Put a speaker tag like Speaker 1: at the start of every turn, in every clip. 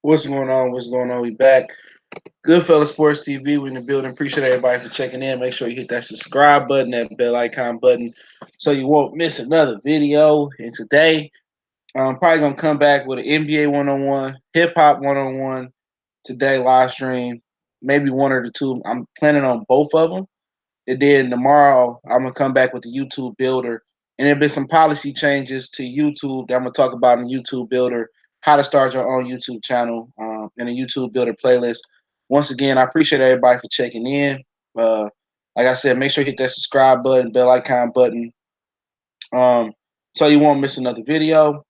Speaker 1: What's going on? What's going on? We back. Goodfella Sports TV. We in the building. Appreciate everybody for checking in. Make sure you hit that subscribe button, that bell icon button, so you won't miss another video. And today, I'm probably gonna come back with an NBA 101, hip hop 101 today live stream. Maybe one or the two. I'm planning on both of them. And then tomorrow, I'm gonna come back with the YouTube builder. And there've been some policy changes to YouTube that I'm gonna talk about in the YouTube builder. How to start your own YouTube channel and a YouTube builder playlist. Once again, I appreciate everybody for checking in. Uh, like I said, make sure you hit that subscribe button, bell icon button, um, so you won't miss another video.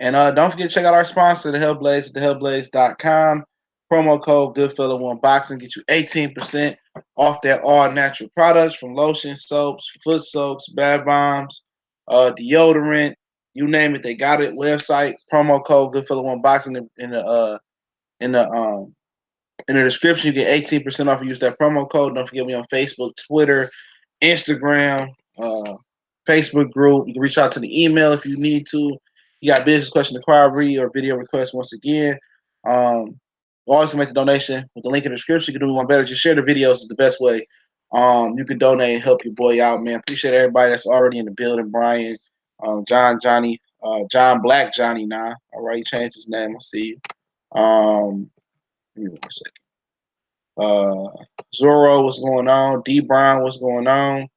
Speaker 1: And don't forget to check out our sponsor, the Hellblaze, at thehellblaze.com. Promo code Goodfella1Boxing get you 18% off their all-natural products from lotion, soaps, foot soaps, bath bombs, deodorant, you name it, they got it. Website, promo code Goodfella1Boxing in the description. You get 18% off. Use that promo code. Don't forget me on Facebook, Twitter, Instagram, Facebook group. You can reach out to the email if you need to. You got business question inquiry or video request. Once again, always make the donation with the link in the description. You can do one better. Just share the videos is the best way. You can donate and help your boy out, man. Appreciate everybody that's already in the building. Brian, John Black Johnny now. All right, he changed his name. I see you. Give me 1 second. Zorro, what's going on? D Brown, what's going on?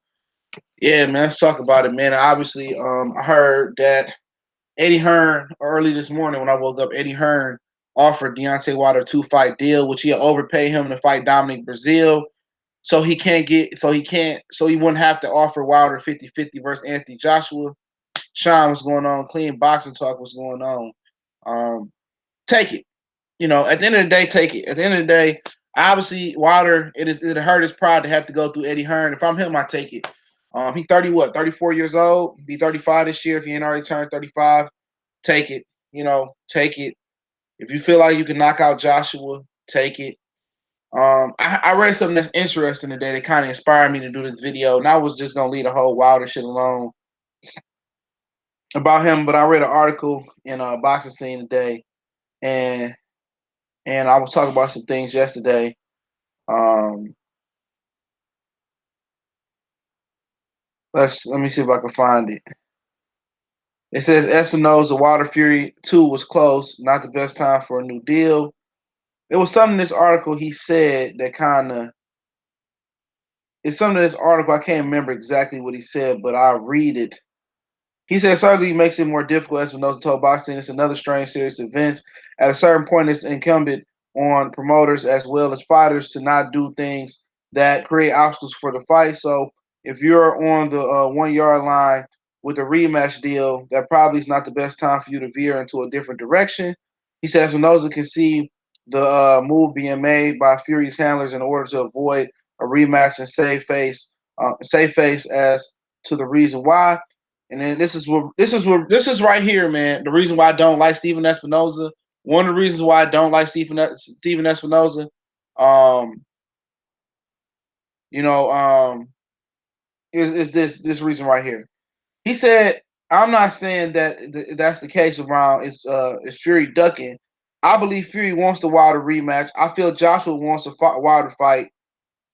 Speaker 1: Yeah, man, let's talk about it, man. Obviously, I heard that Eddie Hearn early this morning when I woke up. Eddie Hearn offered Deontay Wilder a 2-fight deal, which he overpaid him to fight Dominic Breazeale, so he wouldn't have to offer Wilder 50-50 versus Anthony Joshua. Sean, what's going on? Clean boxing talk, what's going on? Take it. At the end of the day, take it. At the end of the day, obviously Wilder, it hurt his pride to have to go through Eddie Hearn. If I'm him, I take it. He 34 years old. He'll be 35 this year if he ain't already turned 35. Take it. Take it. If you feel like you can knock out Joshua, take it. I read something that's interesting today that kind of inspired me to do this video, and I was just gonna leave the whole Wilder shit alone about him, but I read an article in a boxing scene today, and I was talking about some things yesterday. Let me see if I can find it. It says Espinosa Wilder Fury 2 was close, not the best time for a new deal. There was something in this article he said that it's something in this article, I can't remember exactly what he said, but I'll read it. He said certainly makes it more difficult. Espinosa told boxing it's another strange series of events. At a certain point, it's incumbent on promoters as well as fighters to not do things that create obstacles for the fight. So if you're on the 1 yard line with a rematch deal, that probably is not the best time for you to veer into a different direction. He says Espinosa can see the move being made by Fury's handlers in order to avoid a rematch and save face as to the reason why. And then this is right here, man. The reason why I don't like Stephen Espinosa. One of the reasons why I don't like Stephen Espinosa, is this reason right here. He said, "I'm not saying that that's the case around it's Fury ducking. I believe Fury wants the Wilder rematch. I feel Joshua wants a Wilder fight,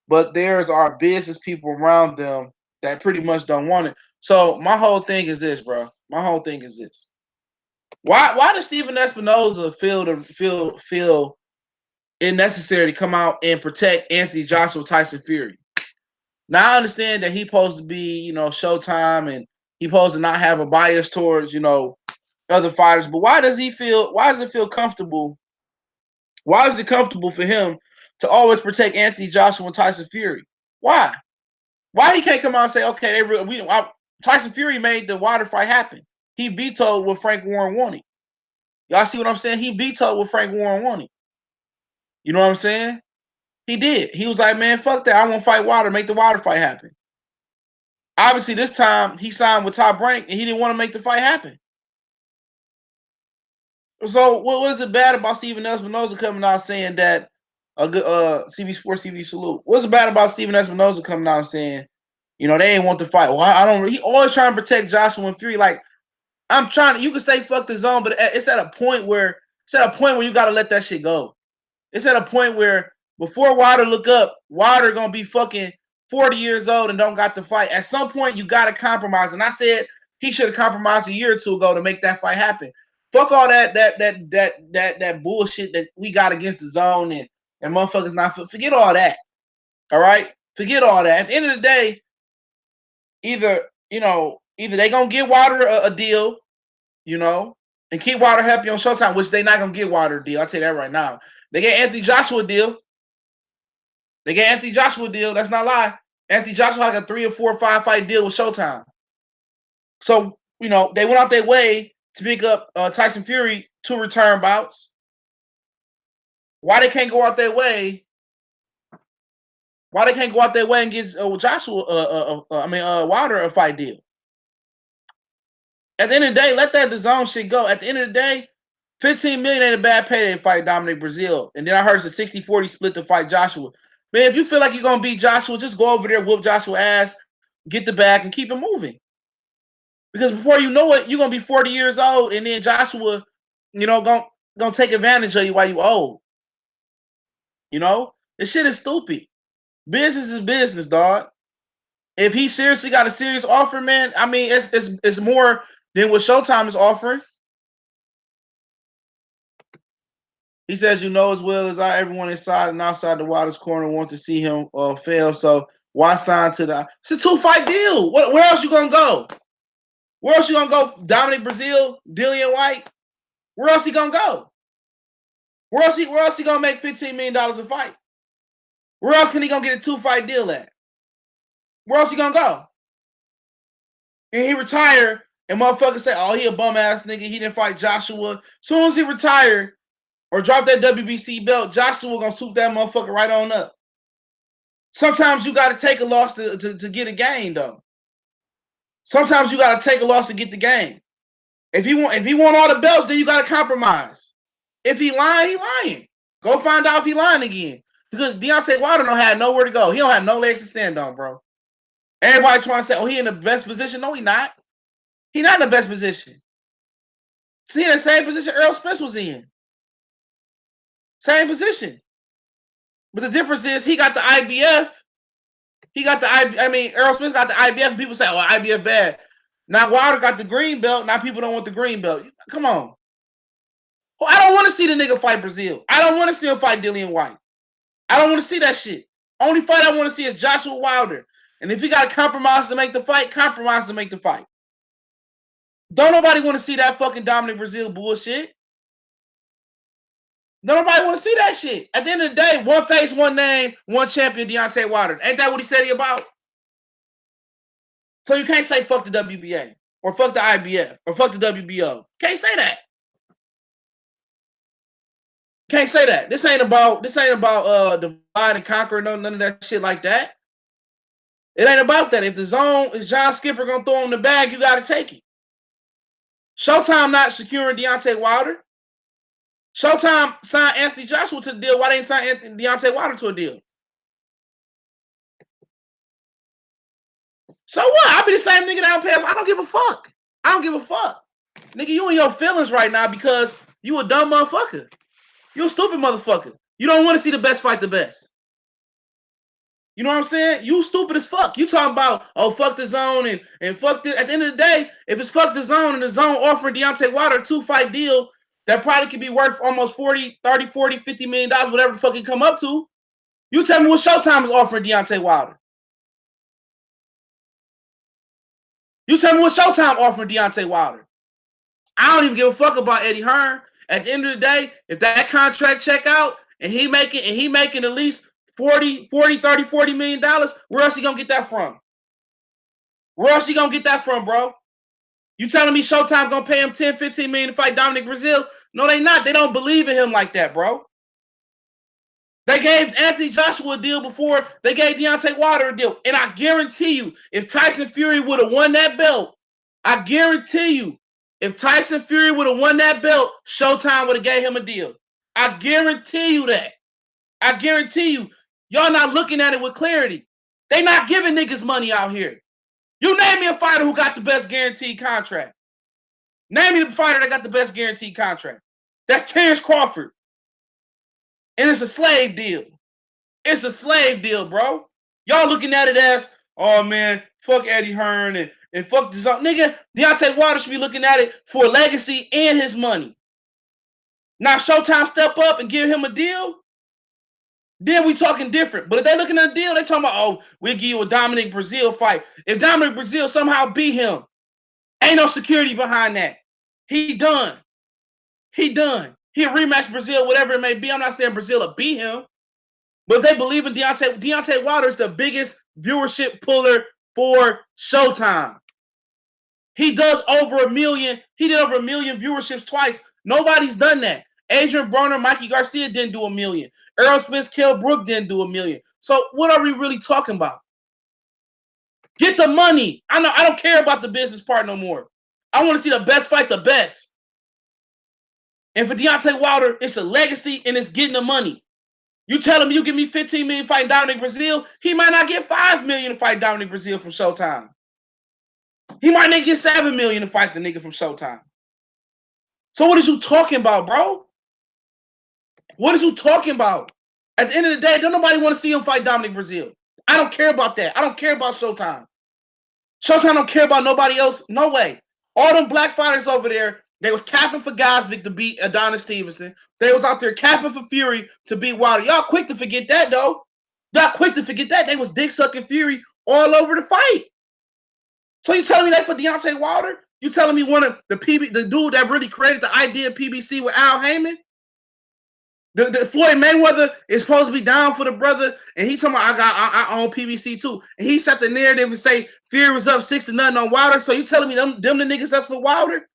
Speaker 1: but there's our business people around them that pretty much don't want it." So my whole thing is this, bro. My whole thing is this. Why does Stephen Espinosa feel it necessary to come out and protect Anthony Joshua, Tyson Fury? Now I understand that he's supposed to be, Showtime, and he's supposed to not have a bias towards, other fighters. But why does it feel comfortable? Why is it comfortable for him to always protect Anthony Joshua and Tyson Fury? Why? Why he can't come out and say, okay, Tyson Fury made the Wilder fight happen. He vetoed what Frank Warren wanted. Y'all see what I'm saying? He vetoed what Frank Warren wanted. You know what I'm saying? He did. He was like, man, fuck that. I won't fight Wilder. Make the Wilder fight happen. Obviously, this time he signed with Top Rank and he didn't want to make the fight happen. So what was it bad about Stephen Espinosa coming out saying that a good CB Sports TV salute? What's it bad about Stephen Espinosa coming out and saying, they ain't want to fight? Well, I don't. He always trying to protect Joshua and Fury. Like, you could say fuck the zone, but it's at a point where It's at a point where you got to let that shit go. It's at a point where before Wilder look up, Wilder gonna be fucking 40 years old and don't got to fight. At some point, you got to compromise. And I said he should have compromised a year or two ago to make that fight happen. Fuck all that bullshit that we got against the zone and motherfuckers not. Forget all that. All right, forget all that. At the end of the day, either they gonna give Wilder a deal, and keep Wilder happy on Showtime, which they not gonna give Wilder a deal. I'll tell you that right now. They get Anthony Joshua a deal. That's not a lie. Anthony Joshua like a 3 or 4 or 5 fight deal with Showtime. So, they went out their way to pick up Tyson Fury 2 return bouts. Why they can't go out their way? Why they can't go out their way and get Wilder a fight deal? At the end of the day, let that DAZN shit go. At the end of the day, $15 million ain't a bad payday to fight Dominic Breazeale. And then I heard it's a 60-40 split to fight Joshua. Man, if you feel like you're going to beat Joshua, just go over there, whoop Joshua's ass, get the bag, and keep it moving. Because before you know it, you're going to be 40 years old, and then Joshua, going to take advantage of you while you old. This shit is stupid. Business is business, dog. If he seriously got a serious offer, man, I mean, it's more than what Showtime is offering. He says, as well as everyone inside and outside the Wilder's corner wants to see him fail. So why sign to the? It's a 2-fight deal. Where else you gonna go? Where else you gonna go? Dominic Breazeale, Dillian White. Where else he gonna go? Where else he gonna make $15 million a fight? Where else can he gonna get a 2-fight deal at? Where else he gonna go? And he retire, and motherfuckers say, "Oh, he a bum ass nigga. He didn't fight Joshua." Soon as he retired or drop that WBC belt, Joshua gonna swoop that motherfucker right on up. Sometimes you gotta take a loss to get a gain, though. Sometimes you gotta take a loss to get the game. If he want all the belts, then you gotta compromise. If he lying, he lying. Go find out if he lying again. Because Deontay Wilder don't have nowhere to go. He don't have no legs to stand on, bro. Everybody trying to say, "Oh, he in the best position." No, he not. He not in the best position. See, in the same position Earl Spence was in. Same position. But the difference is he got the IBF. Earl Spence got the IBF, and people say, "Oh, IBF bad." Now Wilder got the green belt. Now people don't want the green belt. Come on. Well, I don't want to see the nigga fight Breazeale. I don't want to see him fight Dillian White. I don't want to see that shit. Only fight I want to see is Joshua Wilder. And if he got to compromise to make the fight, compromise to make the fight. Don't nobody want to see that fucking Dominic Breazeale bullshit. Don't nobody want to see that shit. At the end of the day, one face, one name, one champion, Deontay Wilder. Ain't that what he said he about? So you can't say fuck the WBA or fuck the IBF or fuck the WBO. Can't say that. Can't say that. This ain't about divide and conquer, none of that shit like that. It ain't about that. If the zone is John Skipper gonna throw him the bag, you gotta take it. Showtime not securing Deontay Wilder. Showtime signed Anthony Joshua to the deal. Why they ain't signed Deontay Wilder to a deal? So what? I'll be the same nigga that don't pay. I don't give a fuck. I don't give a fuck. Nigga, you in your feelings right now because you a dumb motherfucker. You a stupid motherfucker. You don't want to see the best fight the best. You know what I'm saying? You stupid as fuck. You talking about, oh, fuck the zone and fuck the... At the end of the day, if it's fuck the zone and the zone offering Deontay Wilder a 2-fight deal that probably could be worth almost 40, 30, 40, $50 million, whatever the fuck it come up to, you tell me what Showtime is offering Deontay Wilder. You tell me what Showtime offering Deontay Wilder. I don't even give a fuck about Eddie Hearn. At the end of the day, if that contract check out and he making at least 40, 30, $40 million, where else he gonna get that from? Where else he gonna get that from, bro? You telling me Showtime gonna pay him 10, 15 million to fight Dominic Breazeale? No, they not. They don't believe in him like that, bro. They gave Anthony Joshua a deal before they gave Deontay Wilder a deal. And I guarantee you, if Tyson Fury would have won that belt, I guarantee you, if Tyson Fury would have won that belt, Showtime would have gave him a deal. I guarantee you that. I guarantee you, y'all not looking at it with clarity. They not giving niggas money out here. You name me a fighter who got the best guaranteed contract. Name me the fighter that got the best guaranteed contract. That's Terrence Crawford. And it's a slave deal. It's a slave deal, bro. Y'all looking at it as, oh man, fuck Eddie Hearn and fuck this up. Nigga, Deontay Wilder should be looking at it for legacy and his money. Now Showtime step up and give him a deal, then we talking different. But if they looking at a deal, they talking about, oh, we'll give you a Dominic Breazeale fight. If Dominic Breazeale somehow beat him, ain't no security behind that. He done. He done. He'll rematch Breazeale, whatever it may be. I'm not saying Breazeale will beat him. But if they believe in Deontay Wilder is the biggest viewership puller for Showtime. He does over 1 million. He did over 1 million viewerships twice. Nobody's done that. Adrian Broner, Mikey Garcia didn't do 1 million. Earl Spence, Kell Brook didn't do 1 million. So what are we really talking about? Get the money. I don't care about the business part no more. I want to see the best fight the best. And for Deontay Wilder, it's a legacy and it's getting the money. You tell him you give me 15 million fighting Dominic Breazeale, he might not get 5 million to fight Dominic Breazeale from Showtime. He might not get 7 million to fight the nigga from Showtime. So what is you talking about, bro? What is you talking about? At the end of the day, don't nobody want to see him fight Dominic Breazeale. I don't care about that. I don't care about Showtime. Showtime don't care about nobody else. No way. All them black fighters over there, they was capping for Gosvick to beat Adonis Stevenson. They was out there capping for Fury to beat Wilder. Y'all quick to forget that, though. Y'all quick to forget that. They was dick-sucking Fury all over the fight. So you telling me that for Deontay Wilder? You telling me one of the dude that really created the idea of PBC with Al Heyman? The Floyd Mayweather is supposed to be down for the brother, and he talking about I own PBC too, and he set the narrative and say Fury was up 6-0 on Wilder. So you telling me them the niggas that's for Wilder?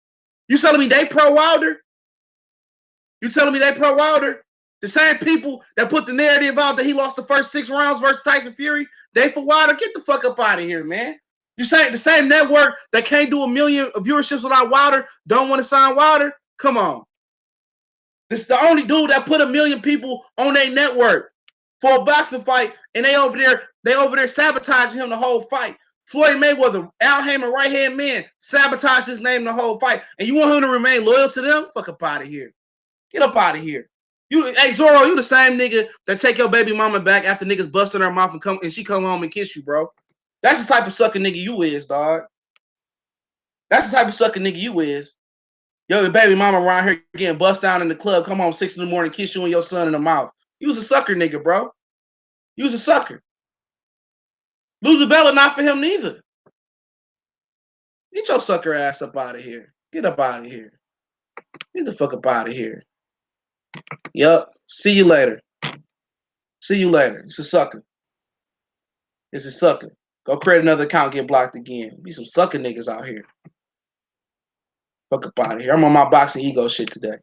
Speaker 1: You telling me they pro Wilder? You telling me they pro Wilder? The same people that put the narrative out that he lost the first 6 rounds versus Tyson Fury, they for Wilder? Get the fuck up out of here, man. You say the same network that can't do 1 million viewerships without Wilder don't want to sign Wilder? Come on. This is the only dude that put 1 million people on their network for a boxing fight, and they over there sabotaging him the whole fight. Floyd Mayweather, Al Heyman, right-hand man, sabotaged his name the whole fight. And you want him to remain loyal to them? Fuck up out of here. Get up out of here. Hey, Zorro, you the same nigga that take your baby mama back after niggas busting her mouth and she come home and kiss you, bro. That's the type of sucking nigga you is, dog. That's the type of sucking nigga you is. Yo, your baby mama around here getting bust down in the club, come home 6 in the morning, kiss you and your son in the mouth. You was a sucker nigga, bro. You was a sucker. Lose Bella not for him neither. Get your sucker ass up out of here. Get up out of here. Get the fuck up out of here. Yup. See you later. See you later. It's a sucker. It's a sucker. Go create another account, get blocked again. Be some sucker niggas out here. Fuck up out of here. I'm on my boxing ego shit today.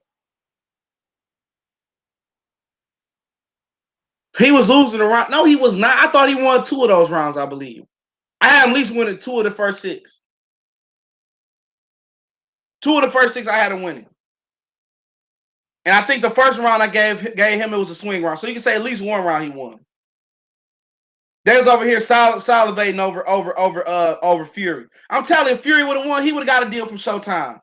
Speaker 1: He was losing the round. No, he was not. I thought he won 2 of those rounds, I believe. I had at least winning 2 of the first 6. 2 of the first 6 I had him winning. And I think the first round I gave him, it was a swing round. So you can say at least 1 round he won. They was over here salivating over Fury. I'm telling you, Fury would have won, he would have got a deal from Showtime.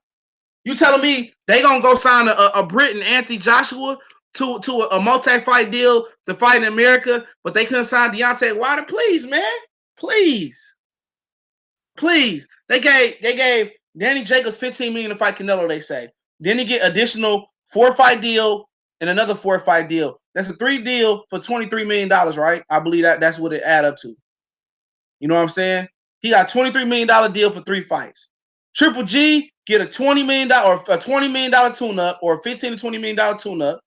Speaker 1: You telling me they gonna go sign a Britain Anthony Joshua to a multi-fight deal to fight in America, but they couldn't sign Deontay Wilder? Please, man. Please. Please. They gave Danny Jacobs 15 million to fight Canelo, they say. Then he get additional 4-fight deal and another 4-fight deal. That's a 3 deal for $23 million, right? I believe that's what it add up to. You know what I'm saying? He got a $23 million deal for 3 fights. Triple G get a $20 million or a $20 million tune-up or a $15 to $20 million tune-up.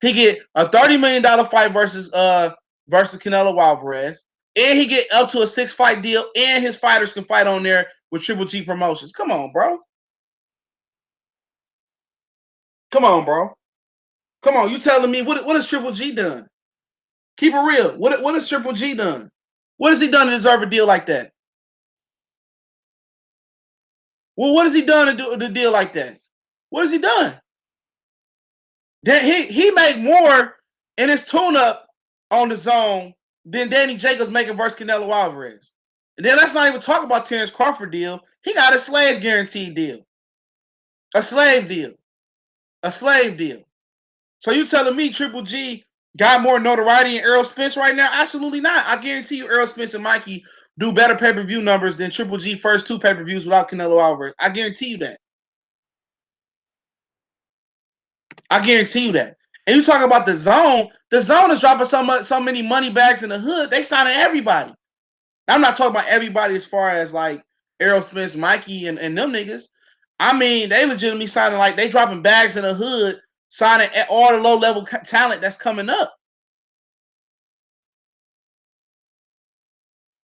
Speaker 1: He get a $30 million fight versus Canelo Alvarez. And he get up to a 6-fight deal, and his fighters can fight on there with Triple G Promotions. Come on, bro. Come on, bro. Come on. You telling me what has Triple G done? Keep it real. What has Triple G done? What has he done to deserve a deal like that? Well, what has he done to do a deal like that? What has he done? He made more in his tune-up on the zone than Danny Jacobs making versus Canelo Alvarez. And then let's not even talk about Terrence Crawford deal. He got a slave guaranteed deal. A slave deal. A slave deal. So you telling me Triple G got more notoriety than Errol Spence right now? Absolutely not. I guarantee you Errol Spence and Mikey do better pay-per-view numbers than Triple G first 2 pay-per-views without Canelo Alvarez. I guarantee you that. I guarantee you that. And you talking about the zone is dropping so many money bags in the hood. They signing everybody. I'm not talking about everybody as far as like Errol Spence, Mikey, and them niggas. I mean, they legitimately signing like they dropping bags in the hood, signing all the low-level talent that's coming up.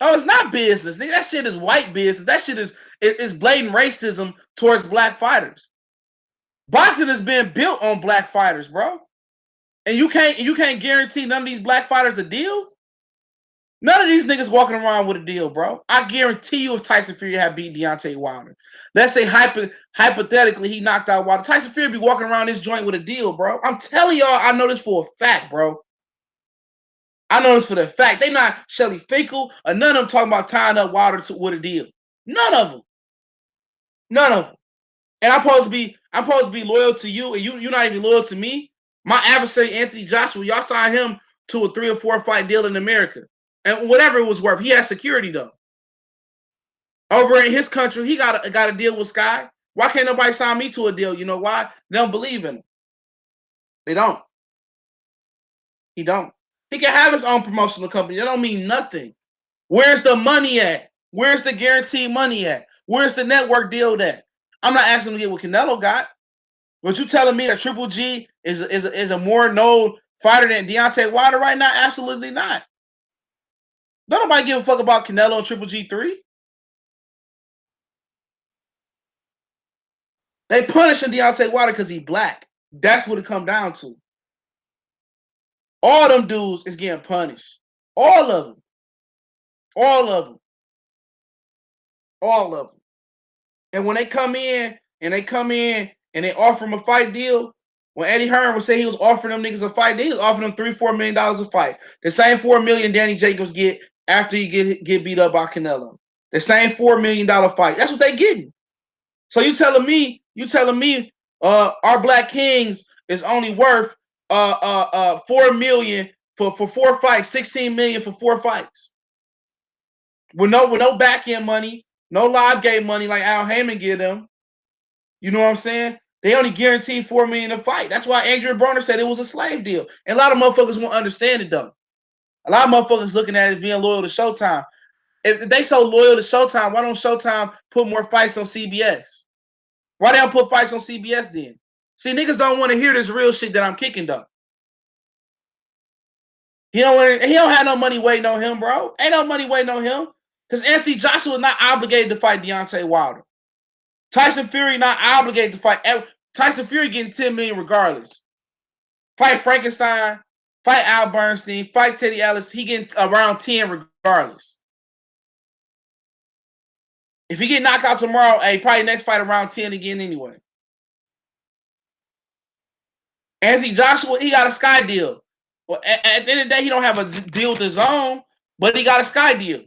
Speaker 1: Oh, it's not business, nigga. That shit is white business. That shit is blatant racism towards black fighters. Boxing has been built on black fighters, bro. And you can't guarantee none of these black fighters a deal. None of these niggas walking around with a deal, bro. I guarantee you if Tyson Fury had beat Deontay Wilder, let's say hypothetically he knocked out Wilder, Tyson Fury be walking around this joint with a deal, bro. I'm telling y'all, I know this for a fact, bro. I know this for the fact. They not Shelly Finkel or none of them talking about tying up Wilder with a deal. None of them. None of them. And I'm supposed to be loyal to you, and you're not even loyal to me. My adversary, Anthony Joshua, y'all signed him to a 3 or 4 fight deal in America. And whatever it was worth, he had security though. Over in his country, he got a deal with Sky. Why can't nobody sign me to a deal? You know why? They don't believe in him. They don't. He don't. He can have his own promotional company. That don't mean nothing. Where's the money at? Where's the guaranteed money at? Where's the network deal at? I'm not asking him to get what Canelo got. But you telling me that Triple G is a more known fighter than Deontay Wilder right now? Absolutely not. Don't nobody give a fuck about Canelo and Triple G3. They punishing Deontay Wilder because he black. That's what it come down to. All them dudes is getting punished. All of them. All of them. All of them. And when they come in and they offer him a fight deal, when Eddie Hearn would say he was offering them niggas a fight, they was offering them $3-4 million a fight. The same $4 million Danny Jacobs get after he get beat up by Canelo. The same $4 million fight. That's what they getting. So you telling me our Black Kings is only worth $4 million for 4 fights, $16 million for 4 fights. With no back end money, no live game money like Al Heyman give them. You know what I'm saying? They only guaranteed $4 million a fight. That's why Andrew Broner said it was a slave deal. And a lot of motherfuckers won't understand it though. A lot of motherfuckers looking at it as being loyal to Showtime. If they so loyal to Showtime, why don't Showtime put more fights on CBS? Why they don't put fights on CBS then? See, niggas don't want to hear this real shit that I'm kicking though. He don't have no money waiting on him, bro. Ain't no money waiting on him. Because Anthony Joshua is not obligated to fight Deontay Wilder. Tyson Fury not obligated to fight. Tyson Fury getting $10 million regardless. Fight Frankenstein, fight Al Bernstein, fight Teddy Ellis. He getting around 10 regardless. If he get knocked out tomorrow, hey, probably next fight around 10 again anyway. Anthony Joshua, he got a Sky deal. Well, at the end of the day, he don't have a deal with DAZN, but he got a Sky deal.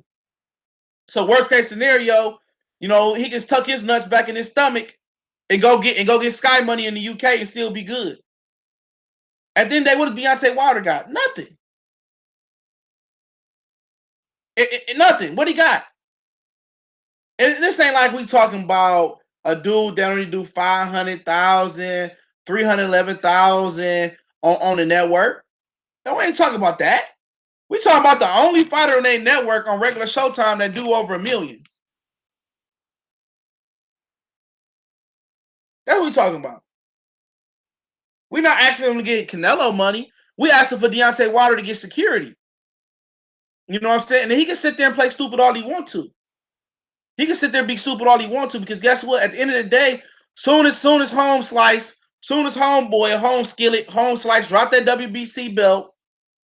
Speaker 1: So worst case scenario, you know, he can tuck his nuts back in his stomach and go get Sky money in the UK and still be good. At the end of the day, what does Deontay Wilder got? Nothing. Nothing. What he got? And this ain't like we talking about a dude that only do 500,000, 311,000 on the network. No, we ain't talking about that. We talking about the only fighter on their network on regular Showtime that do over $1 million. That's what we talking about. We're not asking him to get Canelo money. We asking for Deontay Wilder to get security. You know what I'm saying? And he can sit there and play stupid all he want to. He can sit there and be stupid all he want to because guess what? At the end of the day, soon as home slice, soon as homeboy, home skillet, home slice, drop that WBC belt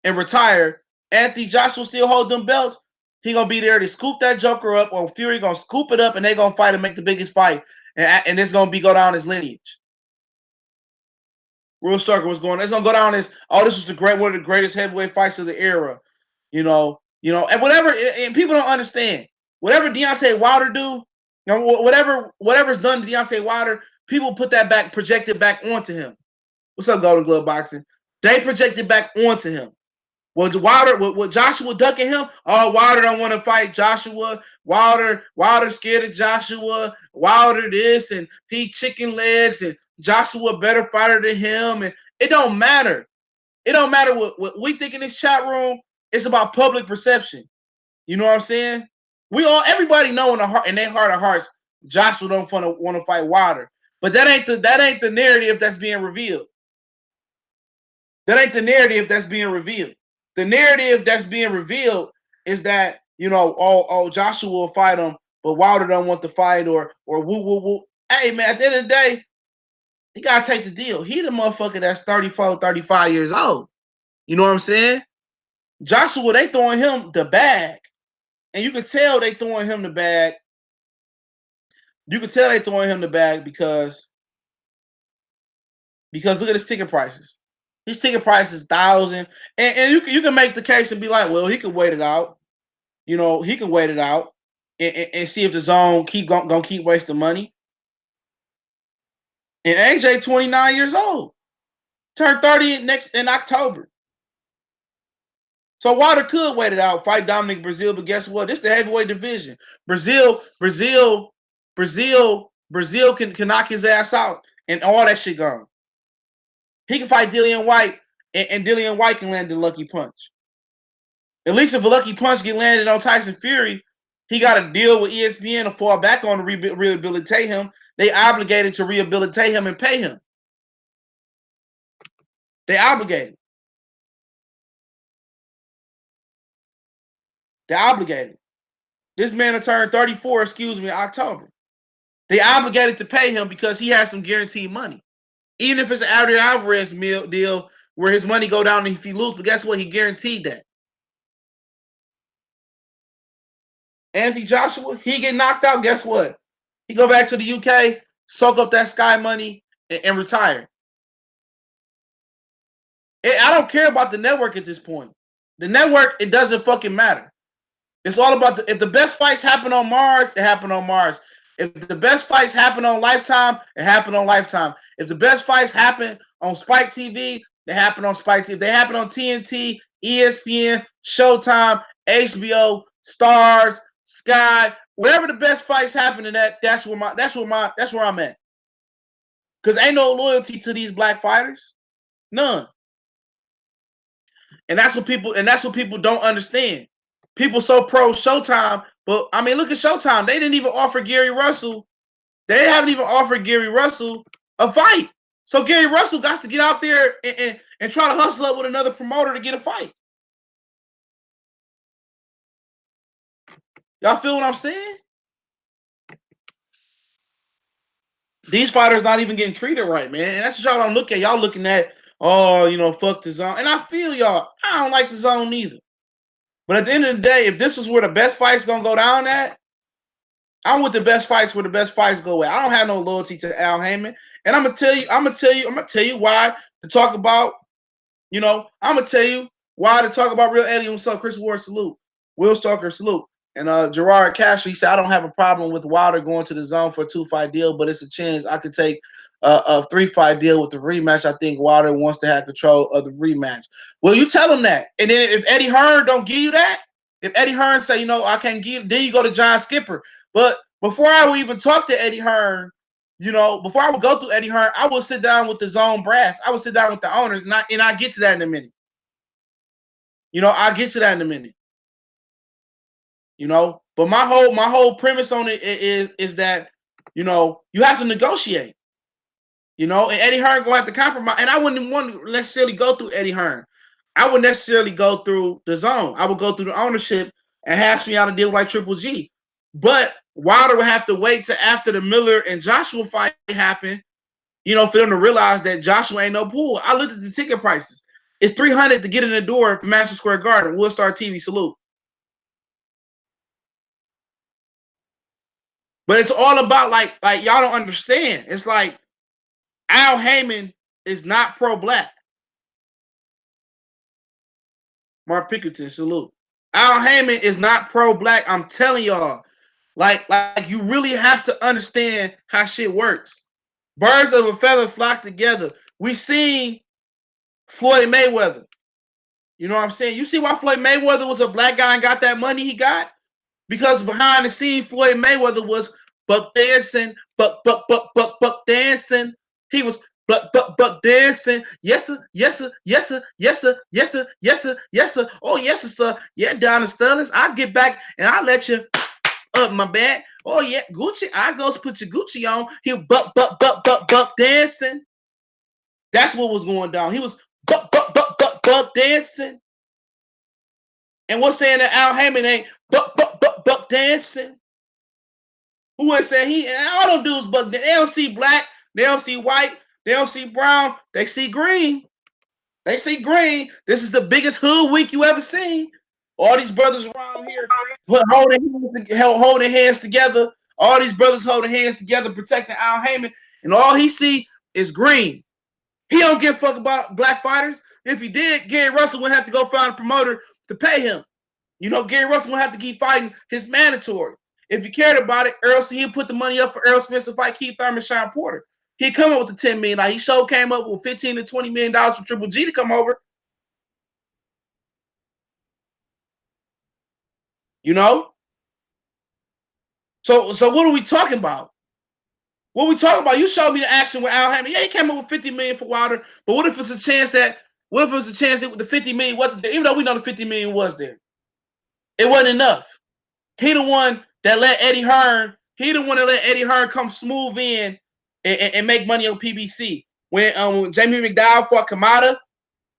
Speaker 1: and retire, Anthony Joshua still hold them belts. He gonna be there to scoop that joker up, or Fury gonna scoop it up, and they gonna fight and make the biggest fight, and it's gonna go down his lineage. Real Starker was going. It's gonna go down as this was one of the greatest heavyweight fights of the era. You know, and whatever. And people don't understand whatever Deontay Wilder do. You know, whatever's done to Deontay Wilder, people put that projected back onto him. What's up, Golden Glove Boxing? They projected back onto him. Was Joshua ducking him? Oh, Wilder don't want to fight Joshua. Wilder scared of Joshua. Wilder this and he chicken legs and Joshua better fighter than him. And it don't matter. It don't matter what we think in this chat room. It's about public perception. You know what I'm saying? Everybody know in their heart of hearts, Joshua don't want to fight Wilder. But that ain't the narrative that's being revealed. That ain't the narrative that's being revealed. The narrative that's being revealed is that, Joshua will fight him, but Wilder don't want to fight or woo. Hey man, at the end of the day, you gotta take the deal. He the motherfucker that's 34, 35 years old. You know what I'm saying? Joshua, they throwing him the bag. And you can tell they throwing him the bag. You can tell they throwing him the bag because look at his ticket prices. His ticket price is $1,000, and you can make the case and be like, well, he can wait it out. He can wait it out and see if the zone gonna keep wasting money. And AJ 29 years old, turned 30 in October. So Wilder could wait it out, fight Dominic Breazeale, but guess what? This is the heavyweight division. Breazeale can knock his ass out, and all that shit gone. He can fight Dillian White, and Dillian White can land the lucky punch. At least if a lucky punch get landed on Tyson Fury, he got a deal with ESPN to fall back on to rehabilitate him. They obligated to rehabilitate him and pay him. They obligated. They obligated. This man will turn 34, in October. They obligated to pay him because he has some guaranteed money. Even if it's an Adrian Alvarez deal where his money go down if he loses, but guess what? He guaranteed that. Anthony Joshua, he get knocked out, guess what? He go back to the UK, soak up that Sky money, and retire. I don't care about the network at this point. The network, it doesn't fucking matter. It's all about if the best fights happen on Mars, it happened on Mars. If the best fights happen on Lifetime, it happened on Lifetime. If the best fights happen on Spike TV, they happen on Spike TV. If they happen on TNT, ESPN, Showtime, HBO, Stars, Sky, wherever the best fights happen in that's where I'm at. Because ain't no loyalty to these black fighters. None. And that's what people don't understand. People so pro Showtime, but I mean, look at Showtime. They didn't even offer Gary Russell. They haven't even offered Gary Russell a fight. So Gary Russell got to get out there and try to hustle up with another promoter to get a fight. Y'all feel what I'm saying? These fighters not even getting treated right, man. And that's what y'all don't look at. Y'all looking at, fuck the zone. And I feel y'all. I don't like the zone either. But at the end of the day, if this is where the best fight's gonna go down at, I'm with the best fights where the best fights go at. I don't have no loyalty to Al Heyman. And I'm gonna tell you why to talk about, I'm gonna tell you why to talk about Real Eddie. What's up, Chris Ward, salute. Will Stalker, salute. And Gerard Castro, he said, I don't have a problem with Wilder going to the zone for a 2-fight deal, but it's a chance I could take a 3-fight deal with the rematch. I think Wilder wants to have control of the rematch. Well, you tell him that. And then if Eddie Hearn don't give you that, if Eddie Hearn say, I can't give, then you go to John Skipper. But before I would even talk to Eddie Hearn, before I would go through Eddie Hearn, I would sit down with the zone brass. I would sit down with the owners, and I get to that in a minute. I'll get to that in a minute. But my whole premise on it is that, you have to negotiate. And Eddie Hearn gonna have to compromise. And I wouldn't want to necessarily go through Eddie Hearn. I would necessarily go through the zone. I would go through the ownership and hash me out a deal like Triple G. But Wilder would have to wait till after the Miller and Joshua fight happened, for them to realize that Joshua ain't no pool. I looked at the ticket prices. It's $300 to get in the door for Madison Square Garden. We'll start TV, salute. But it's all about like y'all don't understand. It's like Al Heyman is not pro-black. Mark Pickerton, salute. Al Heyman is not pro-black. I'm telling y'all. Like you really have to understand how shit works. Birds of a feather flock together. We seen Floyd Mayweather. You know what I'm saying? You see why Floyd Mayweather was a black guy and got that money he got? Because behind the scene, Floyd Mayweather was buck dancing, buck dancing. He was buck dancing. Yes sir, yes sir, yes sir, yes sir, yes sir, yes sir, yes sir. Oh yes sir. Yeah, down in Sterling. I'll get back and I'll let you up my back. Oh yeah, Gucci. I go put your Gucci on. He buck dancing. That's what was going down. He was buck dancing. And what's saying that Al Heyman ain't buck dancing? Who is saying he? And all them dudes buck. They don't see black. They don't see white. They don't see brown. They see green. They see green. This is the biggest hood week you ever seen. All these brothers around here holding hands together. All these brothers holding hands together, protecting Al Heyman, and all he see is green. He don't give a fuck about black fighters. If he did, Gary Russell would have to go find a promoter to pay him. You know, Gary Russell would have to keep fighting his mandatory. If he cared about it, he'd put the money up for Errol Spence to fight Keith Thurman, Sean Porter. He'd come up with the $10 million. He sure came up with $15 to $20 million for Triple G to come over. You know? So what are we talking about? What we talking about? You showed me the action with Al Heyman. Yeah, he came up with $50 million for Wilder. But what if it's a chance that the $50 million wasn't there? Even though we know the $50 million was there. It wasn't enough. He the one that let Eddie Hearn come smooth in and make money on PBC. When Jamie McDowell fought Kamada,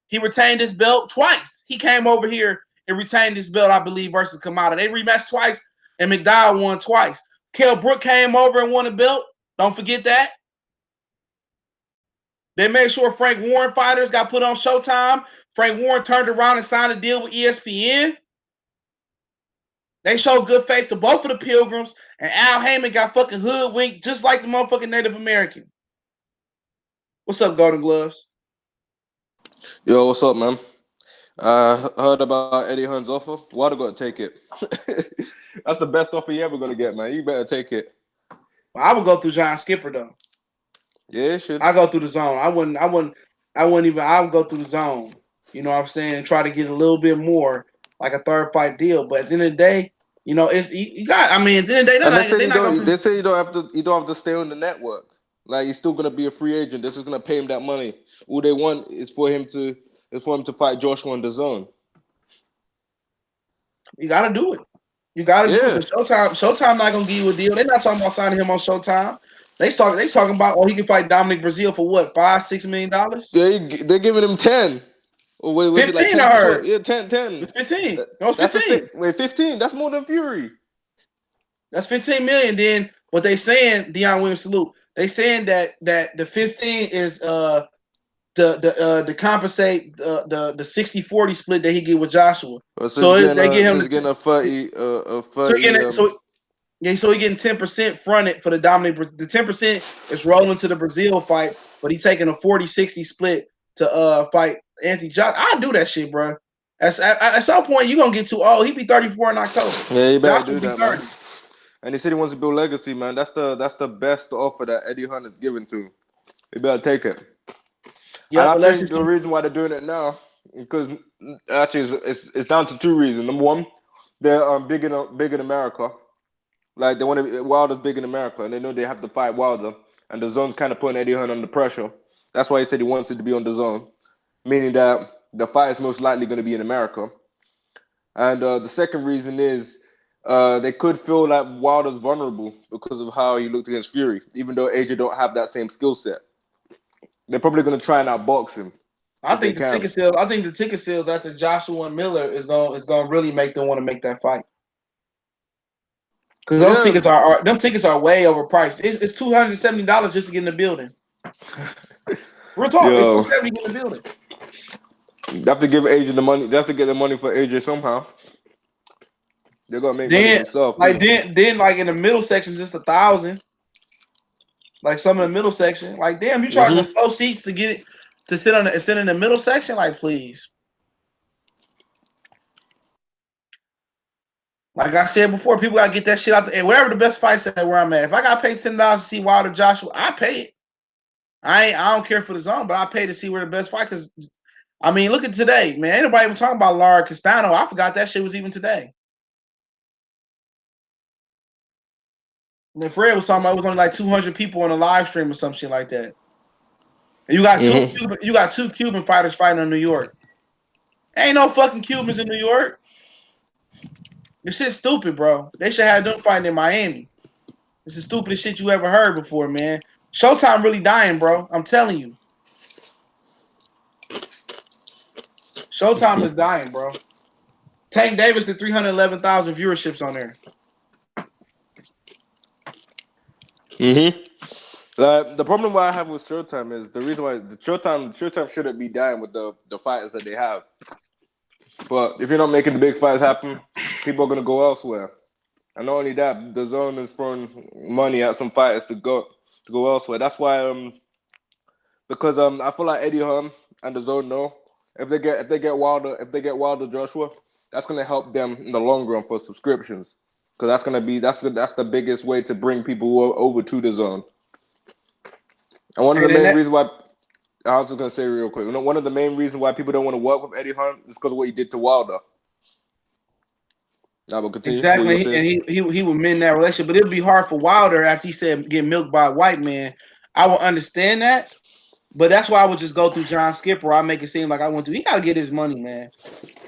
Speaker 1: he retained his belt twice. He came over here and retained his belt, I believe, versus Kamada. They rematched twice, and McDowell won twice. Kell Brook came over and won a belt. Don't forget that. They made sure Frank Warren fighters got put on Showtime. Frank Warren turned around and signed a deal with ESPN. They showed good faith to both of the Pilgrims, and Al Heyman got fucking hoodwinked just like the motherfucking Native American. What's up, Golden Gloves?
Speaker 2: Yo, what's up, man? I heard about Eddie Hearn's offer. Wilder got to take it. That's the best offer you ever gonna get, man. You better take it.
Speaker 1: Well, I would go through John Skipper though.
Speaker 2: Yeah, it should.
Speaker 1: I go through the zone. I would go through the zone. You know what I'm saying? And try to get a little bit more, like a third fight deal. But at the end of the day, you know, it's you got. I mean, at the end of the day,
Speaker 2: And they say you don't have to stay on the network. Like you're still gonna be a free agent. They're just gonna pay him that money. All they want is for him to fight Joshua on DAZN.
Speaker 1: You gotta do it. You gotta do it. Showtime not gonna give you a deal. They're not talking about signing him on Showtime. They talking about he can fight Dominic Breazeale for what, $5-6 million?
Speaker 2: They're giving him 10. Or wait, was
Speaker 1: 15,
Speaker 2: it like 10
Speaker 1: I
Speaker 2: to
Speaker 1: heard.
Speaker 2: 12? Yeah, 10.
Speaker 1: It's 15. No, it's 15.
Speaker 2: Wait, 15. That's more than Fury.
Speaker 1: That's 15 million. Then what they saying, Deion Williams salute. They saying that the 15 is to compensate the 60-40 split that he get with Joshua.
Speaker 2: So he's
Speaker 1: getting
Speaker 2: a 30
Speaker 1: so he getting 10% fronted for the Dominic. The 10% is rolling to the Breazeale fight, but he taking a 40-60 split to fight Anthony Joshua. I do that shit, bro. At some point, you're gonna get too old. He be 34 in October.
Speaker 2: Yeah, you better
Speaker 1: Joshua
Speaker 2: do that, man. And he said he wants to build legacy, man. That's the best offer that Eddie Hearn is given to. You better take it. Yeah, and I think the reason why they're doing it now, because actually it's down to two reasons. Number one, they're big in America. Like they want to Wilder's big in America, and they know they have to fight Wilder, and the zone's kind of putting Eddie Hearn under pressure. That's why he said he wants it to be on the zone, meaning that the fight is most likely going to be in America. And the second reason is they could feel like Wilder's vulnerable because of how he looked against Fury, even though AJ don't have that same skill set. They're probably going to try and outbox him.
Speaker 1: I think the ticket sales after Joshua and Miller is going to really make them want to make that fight. Because those tickets are way overpriced. It's $270 just to get in the building. Real talk, it's $270 to get in the building.
Speaker 2: They have to give AJ the money. They have to get the money for AJ somehow. They're gonna make money themselves.
Speaker 1: Like then like in the middle section, just $1,000. Like some in the middle section, like damn, you charging them low seats to get it to sit in the middle section, like please. Like I said before, people gotta get that shit out there. Whatever the best fights at where I'm at. If I gotta pay $10 to see Wilder Joshua, I pay it. I don't care for the zone, but I pay to see where the best fight. Because I mean, look at today, man. Ain't nobody even talking about Lara Castano. I forgot that shit was even today. And then Fred was talking about it was only like 200 people on a live stream or some shit like that. And you got two Cuban fighters fighting in New York. Ain't no fucking Cubans in New York. This shit's stupid, bro. They should have them fighting in Miami. This is the stupidest shit you ever heard before, man. Showtime really dying, bro. I'm telling you. Showtime is dying, bro. Tank Davis did 311,000 viewerships on there.
Speaker 2: Like, the problem why I have with Showtime is the reason why the Showtime shouldn't be dying with the fighters that they have. But if you're not making the big fights happen, people are gonna go elsewhere. And not only that, the DAZN is throwing money at some fighters to go elsewhere. That's why because I feel like Eddie Hearn and the DAZN know if they get Wilder Joshua, that's gonna help them in the long run for subscriptions. Because that's the biggest way to bring people over to the DAZN. And one of the main reasons why I was just gonna say real quick, one of the main reasons why people don't want to work with Eddie Hearn is because of what he did to Wilder. Now we'll continue.
Speaker 1: Exactly, and he would mend that relationship, but it'd be hard for Wilder after he said get milked by a white man. I will understand that, but that's why I would just go through John Skipper. I make it seem like I went through. He got to get his money, man.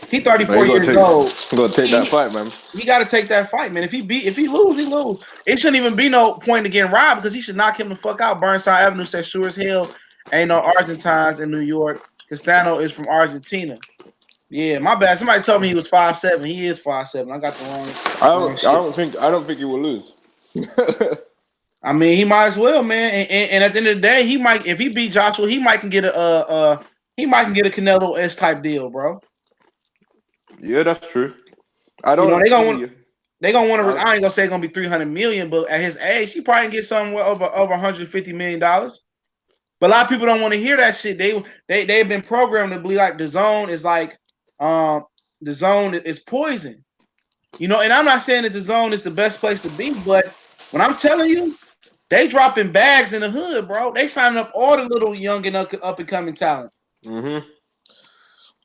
Speaker 1: He 34 years old.
Speaker 2: Gonna take that fight, man.
Speaker 1: He got to take that fight, man. If he lose, he lose. It shouldn't even be no point to getting robbed because he should knock him the fuck out. Burnside Avenue says sure as hell ain't no Argentines in New York. Castano is from Argentina. Yeah, my bad. Somebody told me he was 5'7". He is 5'7". I got the wrong.
Speaker 2: I don't think he will lose.
Speaker 1: I mean, he might as well, man. And at the end of the day, he might, if he beat Joshua, he might can get a Canelo S type deal, bro.
Speaker 2: Yeah, that's true. I don't.
Speaker 1: They gonna want to. I ain't gonna say it's gonna be 300 million, but at his age, he probably can get somewhere over 150 $1 million. But a lot of people don't want to hear that shit. They've been programmed to believe like the DAZN is like the DAZN is poison. And I'm not saying that the DAZN is the best place to be, but when I'm telling you, they dropping bags in the hood, bro. They signing up all the little young and up and coming talent.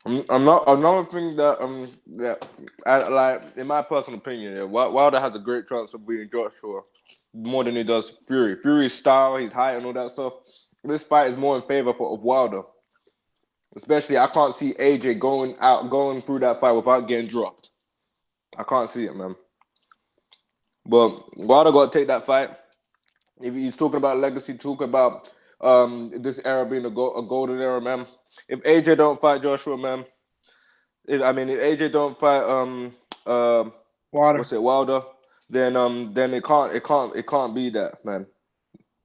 Speaker 2: Another thing that I like, in my personal opinion, Wilder has a great chance of beating Joshua more than he does Fury. Fury's style, his height, and all that stuff. This fight is more in favor of Wilder. Especially, I can't see AJ going through that fight without getting dropped. I can't see it, man. But Wilder got to take that fight. If he's talking about legacy, talking about this era being a golden era, man. If AJ don't fight Joshua, man. If AJ don't fight Wilder, then it can't be that, man.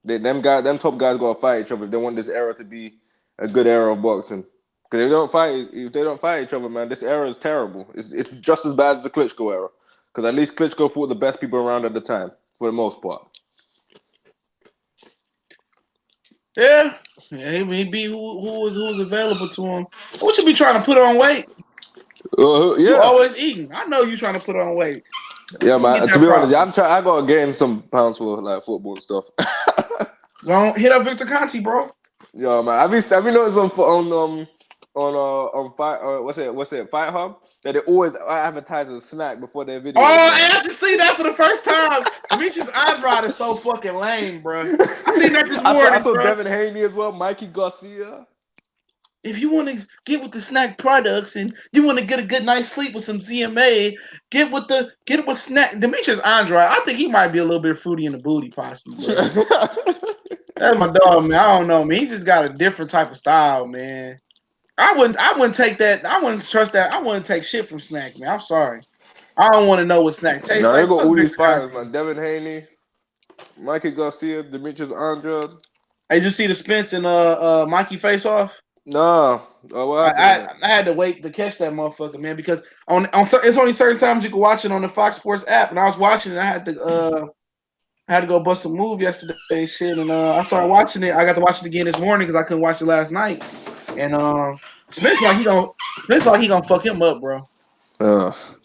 Speaker 2: Them top guys gotta fight each other if they want this era to be a good era of boxing. Because if they don't fight each other, man, this era is terrible. It's just as bad as the Klitschko era. Because at least Klitschko fought the best people around at the time, for the most part.
Speaker 1: Yeah, he beat who was available to him. What you be trying to put on weight?
Speaker 2: Yeah,
Speaker 1: you always eating. I know you trying to put on weight.
Speaker 2: Yeah, man. To be honest, I gotta gain some pounds for like football and stuff.
Speaker 1: Don't hit up Victor Conti, bro.
Speaker 2: Yeah, man. I've been noticing on Fight Hub that they always advertise a snack before their video.
Speaker 1: Oh, I had to see that for the first time. Demetrius Andrade is so fucking lame, bro. I seen that this morning.
Speaker 2: I saw Devin Haney as well, Mikey Garcia.
Speaker 1: If you want to get with the snack products and you want to get a good night's sleep with some ZMA, get it with snack. Demetrius Andrade, I think he might be a little bit fruity in the booty, possibly, bro. That's my dog, man. I don't know, man. He just got a different type of style, man. I wouldn't take that. I wouldn't trust that. I wouldn't take shit from Snack, man. I'm sorry. I don't want to know what Snack tastes like.
Speaker 2: They got all these fighters, man. Devin Haney, Mikey Garcia, Demetrius Andrade.
Speaker 1: Hey, did you see the Spence and Mikey face off?
Speaker 2: No.
Speaker 1: I had to wait to catch that motherfucker, man, because on it's only certain times you can watch it on the Fox Sports app, and I was watching it. I had to go bust a move yesterday, shit, and I started watching it. I got to watch it again this morning because I couldn't watch it last night. And Spence like he gonna fuck him up, bro.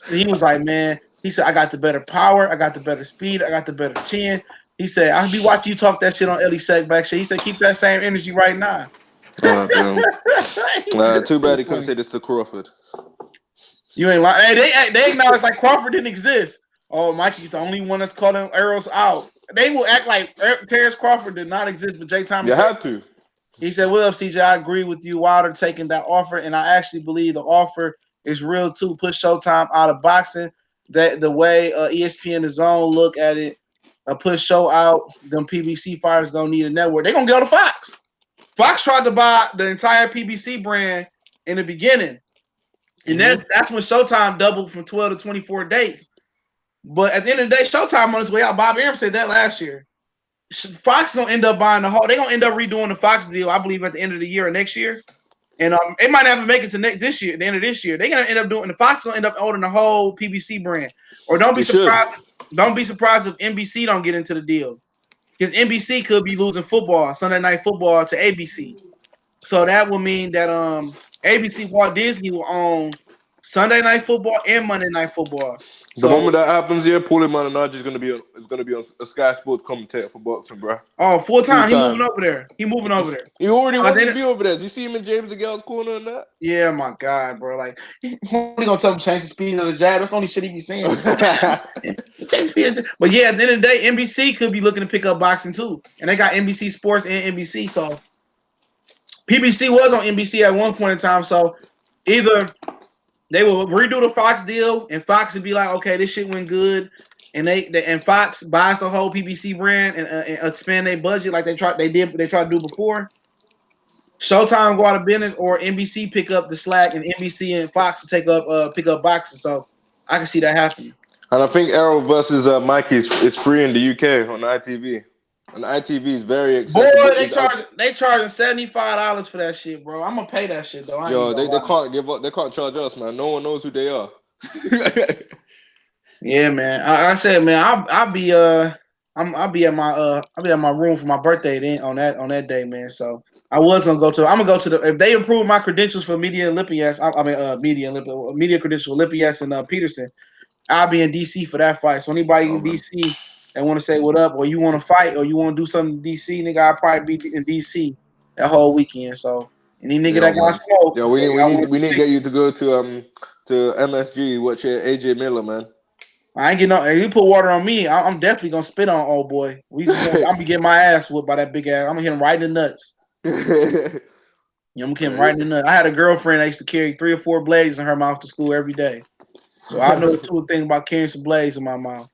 Speaker 1: He was like, man, he said, I got the better power, I got the better speed, I got the better chin. He said, "I'll be watching you talk that shit on Ellie Sackback shit." He said, "Keep that same energy right now."
Speaker 2: Damn. Too bad he couldn't say this to Crawford.
Speaker 1: You ain't lying. Hey, they acknowledge like Crawford didn't exist. Oh, Mikey's the only one that's calling arrows out. They will act like Terrence Crawford did not exist, but Jay Thomas.
Speaker 2: You have to.
Speaker 1: He said, "What up, CJ? I agree with you, Wilder, taking that offer, and I actually believe the offer is real too. Push Showtime out of boxing. That the way ESPN the Zone look at it, push show out. Them PBC fighters gonna need a network. They gonna go to Fox. Fox tried to buy the entire PBC brand in the beginning, and that's when Showtime doubled from 12 to 24 dates. But at the end of the day, Showtime on its way out. Bob Arum said that last year. Fox gonna end up buying the whole. They're gonna end up redoing the Fox deal, I believe, at the end of the year or next year. And it might not even make it to this year, the end of this year. They're gonna end up doing the Fox gonna end up owning the whole PBC brand. Or don't be surprised. Don't be surprised if NBC don't get into the deal. Because NBC could be losing football, Sunday Night Football, to ABC. So that would mean that ABC Walt Disney will own Sunday Night Football and Monday Night Football.
Speaker 2: The moment that happens, yeah, Paulie Malignaggi is gonna be on a Sky Sports commentator for boxing, bro.
Speaker 1: Oh, full time. He moving over there. He
Speaker 2: already wants to be over there. Did you see him in James DeGale's corner and that?
Speaker 1: Yeah, my God, bro. Like, he gonna tell him change the speed of the jab. That's the only shit he be saying. But yeah, at the end of the day, NBC could be looking to pick up boxing too, and they got NBC Sports and NBC. So PBC was on NBC at one point in time. So either they will redo the Fox deal, and Fox would be like, okay, this shit went good, and and Fox buys the whole PBC brand and expand their budget like they tried to do before. Showtime go out of business, or NBC pick up the slack, and NBC and Fox to pick up boxing. So I can see that happening.
Speaker 2: And I think Arrow versus Mikey is free in the UK on ITV. And ITV is very accessible.
Speaker 1: Boy, they charging $75 for that shit, bro. I'm gonna pay that shit though.
Speaker 2: They can't give up. They can't charge us, man. No one knows who they are.
Speaker 1: Yeah, man. I said, man, I'll be at my room for my birthday then on that day, man. So I'm gonna go to if they approve my credentials for media Olympiads, media credential Olympiads and Peterson, I'll be in DC for that fight. So anybody in DC that want to say what up, or you want to fight, or you want to do something in DC, nigga, I'll probably be in DC that whole weekend. So any nigga that got smoke,
Speaker 2: yeah, we need to get you to go to MSG watch AJ Miller, man.
Speaker 1: I ain't getting no. If you put water on me, I'm definitely gonna spit on old boy. I'm gonna get my ass whooped by that big ass. I'm gonna hit him right in the nuts. I'm gonna hit him right in the nuts. I had a girlfriend that used to carry 3 or 4 blades in her mouth to school every day, so I know the two things about carrying some blades in my mouth.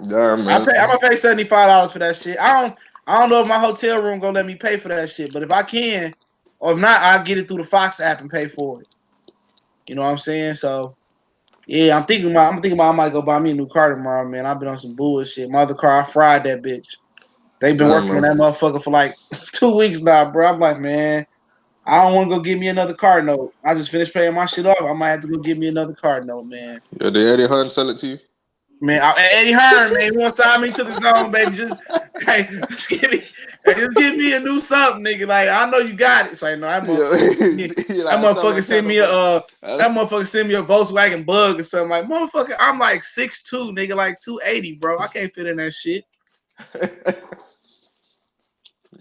Speaker 2: Damn, man.
Speaker 1: I'm gonna pay $75 for that shit. I don't know if my hotel room gonna let me pay for that shit, but if I can, or if not, I'll get it through the Fox app and pay for it. You know what I'm saying? So. Yeah, I'm thinking about I might go buy me a new car tomorrow, man. I've been on some bullshit. My other car, I fried that bitch. They've been working on that motherfucker for like 2 weeks now, bro. I'm like, man, I don't want to go get me another car note. I just finished paying my shit off. I might have to go get me another car note, man.
Speaker 2: Yeah, did Eddie Hearn sell it to you?
Speaker 1: Man, Eddie Hearn, man, he wants to tie me to the zone, baby. Just give me a new something, nigga. Like, I know you got it. So no, that motherfucker send me a Volkswagen Bug or something. Like, motherfucker, I'm like 6'2", nigga, like 280, bro. I can't fit in that shit.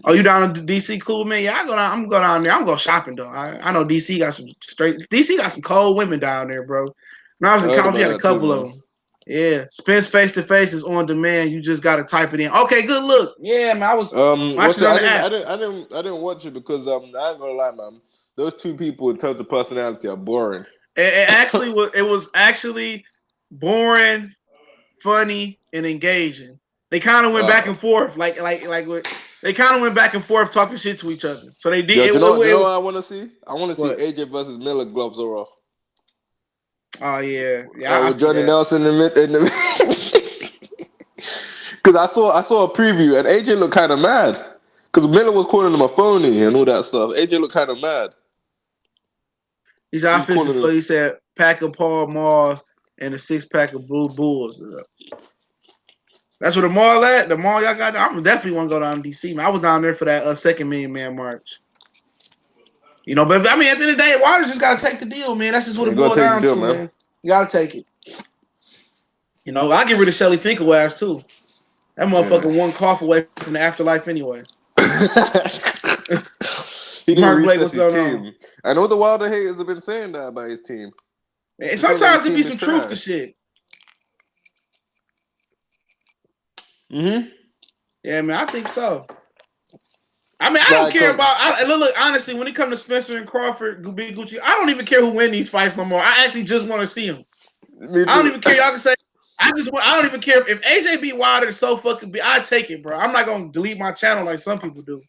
Speaker 1: Oh, you down in DC? Cool, man. Yeah, I'm going down there. I'm going shopping though. I know DC got some cold women down there, bro. When I was in college, we had a couple of them. Yeah, Spence Face to Face is on demand. You just gotta type it in. Okay, good look. Yeah, man. I was watching on the app.
Speaker 2: I didn't watch it because I ain't gonna lie, man. Those two people in terms of personality are boring.
Speaker 1: It was actually boring, funny, and engaging. They kind of went back and forth, like they kind of went back and forth talking shit to each other. So they did.
Speaker 2: You know what I want to see? I want to see AJ versus Miller. Gloves are off.
Speaker 1: Oh yeah.
Speaker 2: With Johnny Nelson in the because I saw a preview and AJ looked kind of mad because Miller was calling him a phony and all that stuff. AJ looked kind of mad.
Speaker 1: He's offensive. He said pack of Paul Malls and a 6-pack of Blue Bulls. That's where the mall at. The mall y'all got. I'm definitely want to go down to DC. Man. I was down there for that second Million Man March. You know, but I mean, at the end of the day, Wilder just gotta take the deal, man. That's just what it boils down to, man. You gotta take it. You know, I get rid of Shelly Finkel ass too. That motherfucker one cough away from the afterlife anyway.
Speaker 2: He didn't
Speaker 1: Mark Blake,
Speaker 2: reset
Speaker 1: what's
Speaker 2: his
Speaker 1: going
Speaker 2: team.
Speaker 1: on?
Speaker 2: I know the Wilder haters have been saying that about his team.
Speaker 1: Sometimes there be some truth to shit.
Speaker 2: Mm-hmm.
Speaker 1: Yeah, man, I think so. I mean, I don't care about. Look, honestly, when it comes to Spencer and Crawford, Big Gucci, I don't even care who win these fights no more. I actually just want to see them. I don't even care. Y'all can say. I don't even care if AJ beat Wilder. So fucking be. I take it, bro. I'm not gonna delete my channel like some people do.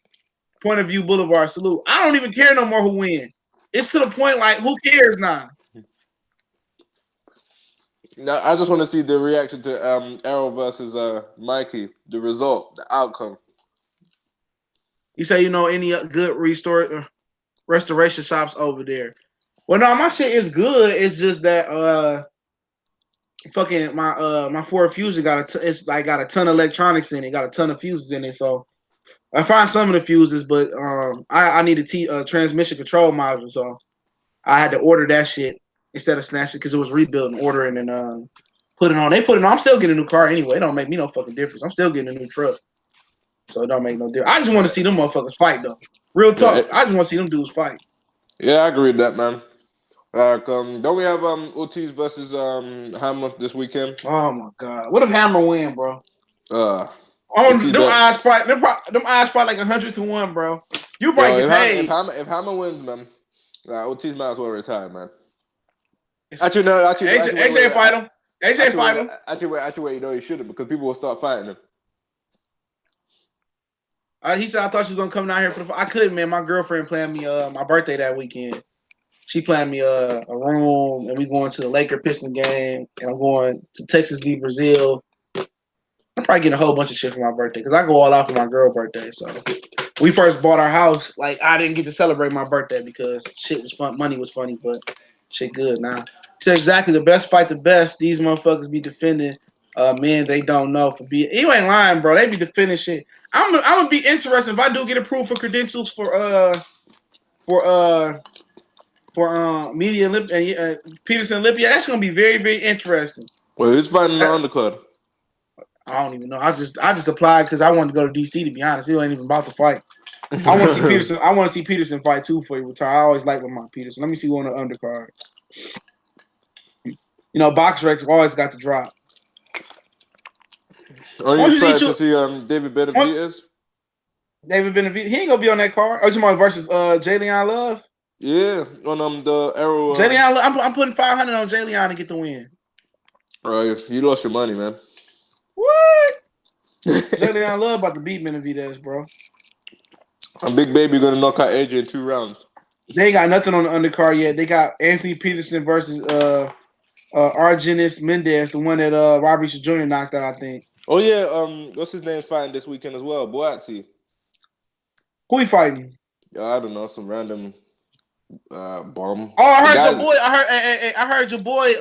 Speaker 1: Point of View Boulevard salute. I don't even care no more who wins. It's to the point like who cares now.
Speaker 2: Now I just want to see the reaction to Errol versus Mikey. The result, the outcome.
Speaker 1: You say any good restoration shops over there? Well, no, my shit is good. It's just that fucking my Ford Fusion got got a ton of electronics in it, got a ton of fuses in it. So I find some of the fuses, but I need a transmission control module, so I had to order that shit instead of snatching because it was rebuilt and ordering and put it on. They put it on. I'm still getting a new car anyway. It don't make me no fucking difference. I'm still getting a new truck, so it don't make no difference. I just want to see them motherfuckers fight though. Real talk. I just want to see them dudes fight.
Speaker 2: Yeah, I agree with that, man. Don't we have Ortiz versus Hammer this weekend?
Speaker 1: Oh my god, what if Hammer win, bro? Them odds probably like 100-1, bro. You probably get paid.
Speaker 2: If Hammer wins, man, Ortiz might as well retire, man. Actually, no.
Speaker 1: AJ fight him. AJ fight him.
Speaker 2: Actually, you know he shouldn't because people will start fighting him.
Speaker 1: He said I thought she was gonna come down here for the. I couldn't, man. My girlfriend planned me my birthday that weekend. She planned me a room, and we going to the Laker Piston game, and I'm going to Texas v. Breazeale. I'm probably getting a whole bunch of shit for my birthday because I go all out for my girl birthday. So we first bought our house. Like I didn't get to celebrate my birthday because shit was fun. Money was funny, but shit good now. He said exactly the best fight the best. These motherfuckers be defending men they don't know for being. You ain't lying, bro. They be defending shit. I'm gonna be interested if I do get approved for credentials for Media Peterson Olympia. That's gonna be very, very interesting.
Speaker 2: Well, who's fighting the undercard?
Speaker 1: I don't even know. I just applied because I wanted to go to DC. To be honest, he ain't even about to fight. I want to see Peterson. I want to see Peterson fight too before he retire. I always like Lamont Peterson. Let me see who on the undercard. BoxRec always got the drop.
Speaker 2: Are you excited to see David Benavidez?
Speaker 1: David Benavidez, he ain't gonna be on that card. Oh, tomorrow versus Jalen Love.
Speaker 2: Yeah, on the Arrow.
Speaker 1: Jalen, I'm putting 500 on Jalen to get the win.
Speaker 2: You lost your money, man.
Speaker 1: What? Jalen Love about to beat Benavidez, bro.
Speaker 2: A big baby gonna knock out AJ in 2 rounds.
Speaker 1: They ain't got nothing on the undercard yet. They got Anthony Peterson versus Argenis Mendez, the one that Robert Jr. knocked out, I think.
Speaker 2: Oh yeah, what's his name fighting this weekend as well? Boatsi.
Speaker 1: Who he fighting?
Speaker 2: I don't know, some random bomb.
Speaker 1: Oh, I heard your boy. I heard your boy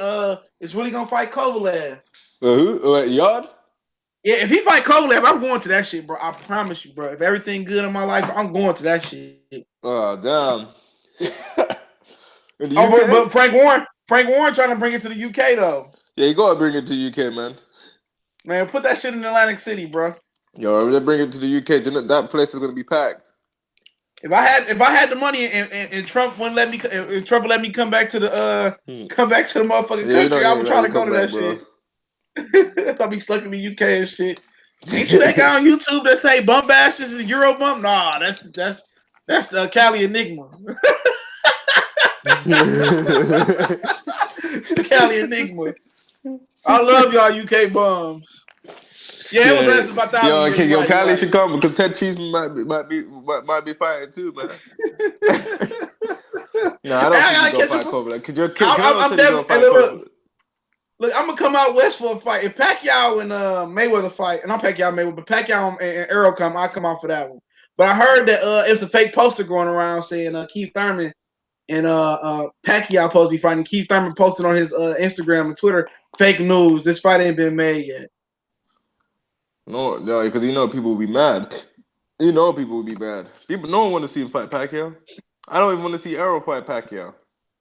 Speaker 1: is really gonna fight Kovalev.
Speaker 2: Who? Yard?
Speaker 1: Yeah, if he fight Kovalev, I'm going to that shit, bro. I promise you, bro. If everything good in my life, I'm going to that shit.
Speaker 2: Oh damn.
Speaker 1: But Frank Warren trying to bring it to the UK though.
Speaker 2: Yeah, you gotta bring it to UK, man.
Speaker 1: Man, put that shit in Atlantic City, bro.
Speaker 2: Yo, if they bring it to the UK, then that place is gonna be packed.
Speaker 1: If I had the money and Trump wouldn't let me, and Trump would let me come back to the motherfucking country, I would try to go to that shit. I'll be stuck in the UK and shit. Ain't you that guy on YouTube that say bump ashes and Euro bump? Nah, that's the Cali Enigma. It's the Cali Enigma. I love y'all UK bums. Yeah, it was less about that.
Speaker 2: Yo, Cali should come because Ted Cheeseman might be fighting too, man. No, I don't think he's gonna fight Kovalev. Cause your kid said he's gonna fight Kovalev.
Speaker 1: Look, I'm gonna come out west for a fight. If Pacquiao and Mayweather fight, and I'm Pacquiao Mayweather, but Pacquiao and Arrow I'll come out for that one. But I heard that it's a fake poster going around saying Keith Thurman and Pacquiao supposed to be fighting. Keith Thurman posted on his Instagram and Twitter, fake news. This fight ain't been made yet.
Speaker 2: No, because people will be mad. People will be mad. No one want to see him fight Pacquiao. I don't even want to see Arrow fight Pacquiao.